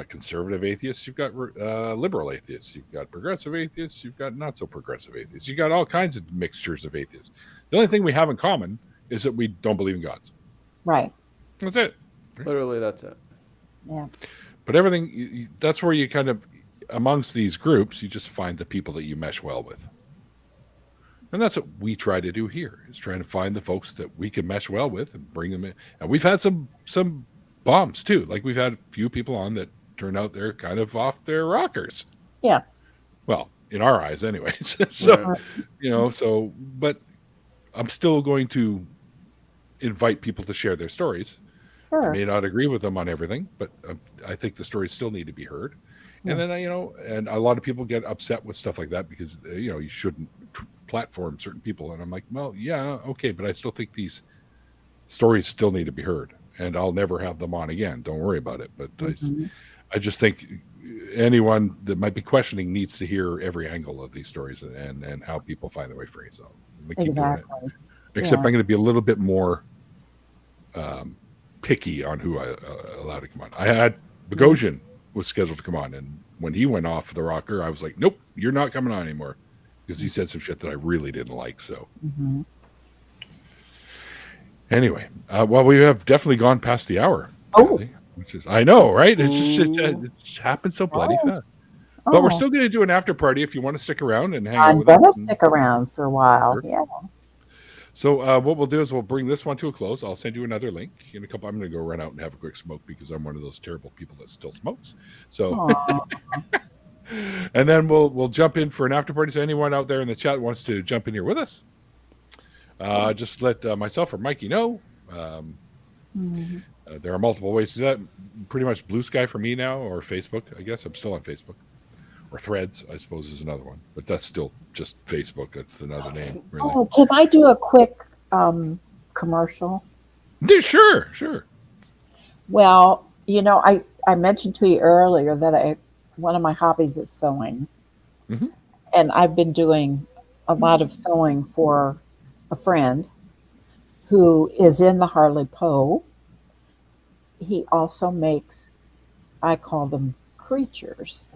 conservative atheists, you've got liberal atheists, you've got progressive atheists, you've got not so progressive atheists, you've got all kinds of mixtures of atheists. The only thing we have in common is that we don't believe in gods. Right. That's it. Literally, that's it. Yeah. But everything, that's where you kind of, amongst these groups, you just find the people that you mesh well with. And that's what we try to do here, is trying to find the folks that we can mesh well with and bring them in. And we've had some bombs too. Like we've had a few people on that turned out they're kind of off their rockers. Yeah. Well, in our eyes anyways. So, but I'm still going to invite people to share their stories. Sure. I may not agree with them on everything, but I think the stories still need to be heard. And then, and a lot of people get upset with stuff like that because, you shouldn't platform certain people. And I'm like, well, yeah, okay. But I still think these stories still need to be heard, and I'll never have them on again. Don't worry about it. But I just think anyone that might be questioning needs to hear every angle of these stories and how people find their way free. So I'm going to keep doing it. Except I'm going to be a little bit more picky on who I allow to come on. I had Bogosian was scheduled to come on, and when he went off the rocker, I was like, nope, you're not coming on anymore, because he said some shit that I really didn't like. So anyway, well, we have definitely gone past the hour. Which is, I know, right? It's just it's happened so bloody fast. But we're still going to do an after party if you want to stick around and hang out with us. I'm going to stick around for a while. Sure. Yeah. So what we'll do is we'll bring this one to a close. I'll send you another link in a couple. I'm going to go run out and have a quick smoke because I'm one of those terrible people that still smokes. So, and then we'll jump in for an after party. So anyone out there in the chat wants to jump in here with us, just let myself or Mikey know. There are multiple ways to do that. Pretty much Blue Sky for me now, or Facebook. I guess I'm still on Facebook. Or Threads, I suppose, is another one. But that's still just Facebook. That's another name, really. Can I do a quick commercial? Yeah, sure. Well, I mentioned to you earlier that one of my hobbies is sewing. And I've been doing a lot of sewing for a friend who is in the Harley Poe. He also makes, I call them creatures.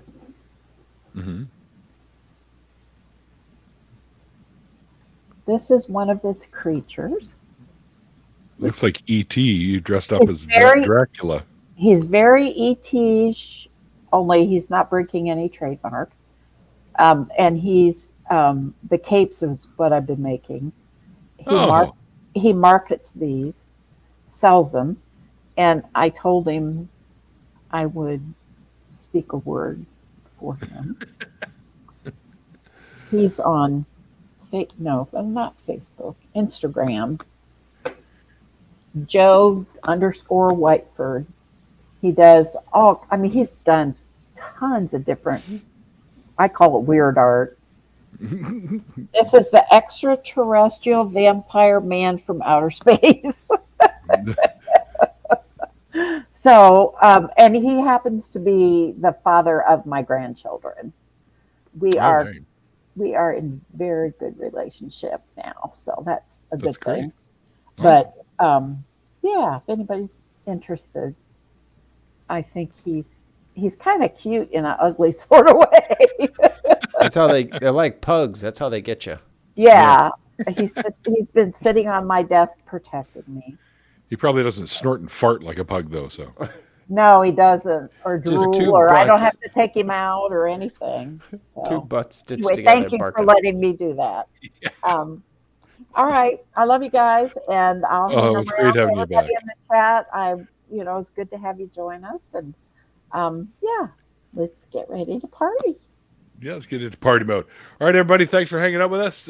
This is one of his creatures. Looks like E.T. dressed up as Dracula. He's very E.T.-ish, only he's not breaking any trademarks. And he's the capes is what I've been making. He markets these, sells them, and I told him I would speak a word for him. He's on not Facebook, Instagram. Joe_Whiteford. He does he's done tons of different, I call it weird art. This is the extraterrestrial vampire man from outer space. So, and he happens to be the father of my grandchildren. We are we are in very good relationship now, so that's a That's good great. thing. Awesome. But yeah, if anybody's interested, I think he's kind of cute in an ugly sort of way. That's how they're like pugs. That's how they get you. Yeah, he's been sitting on my desk protecting me. He probably doesn't snort and fart like a pug, though. So No, he doesn't, or Just drool, two or I don't have butts. to take him out or anything. Two So butts stitched anyway, together thank you for barking. letting me do that. Um, all right, I love you guys, and I'll hang it was great around. having you Everybody back. in the chat, it's good to have you join us, and yeah, let's get ready to party. Yeah, let's get into party mode. All right, everybody. Thanks for hanging out with us.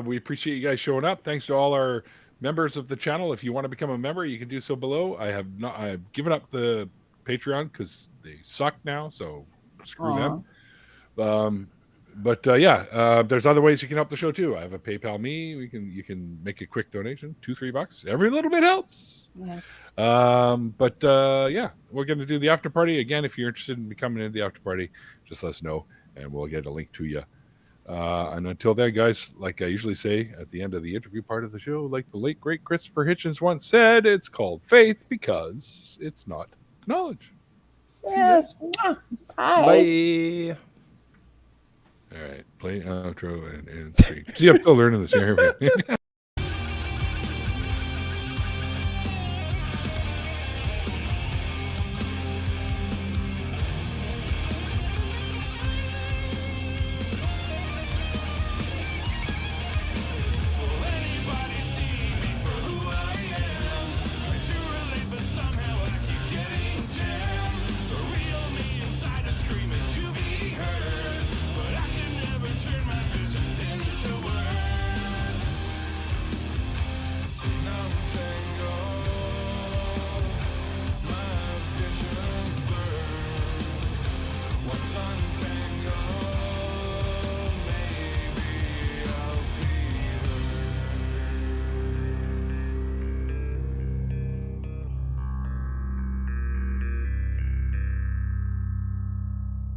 We appreciate you guys showing up. Thanks to all our members of the channel. If you want to become a member, you can do so below. I've given up the Patreon because they suck now. So screw them. There's other ways you can help the show too. I have a PayPal me. You can make a quick donation, $2-3. Every little bit helps. Yeah. We're going to do the after party again. If you're interested in becoming in the after party, just let us know, and we'll get a link to you. And until then, guys, like I usually say at the end of the interview part of the show, like the late great Christopher Hitchens once said, it's called faith because it's not knowledge. Yes. Yeah. Bye. Bye. All right, play outro and 3. See, I'm still learning this here.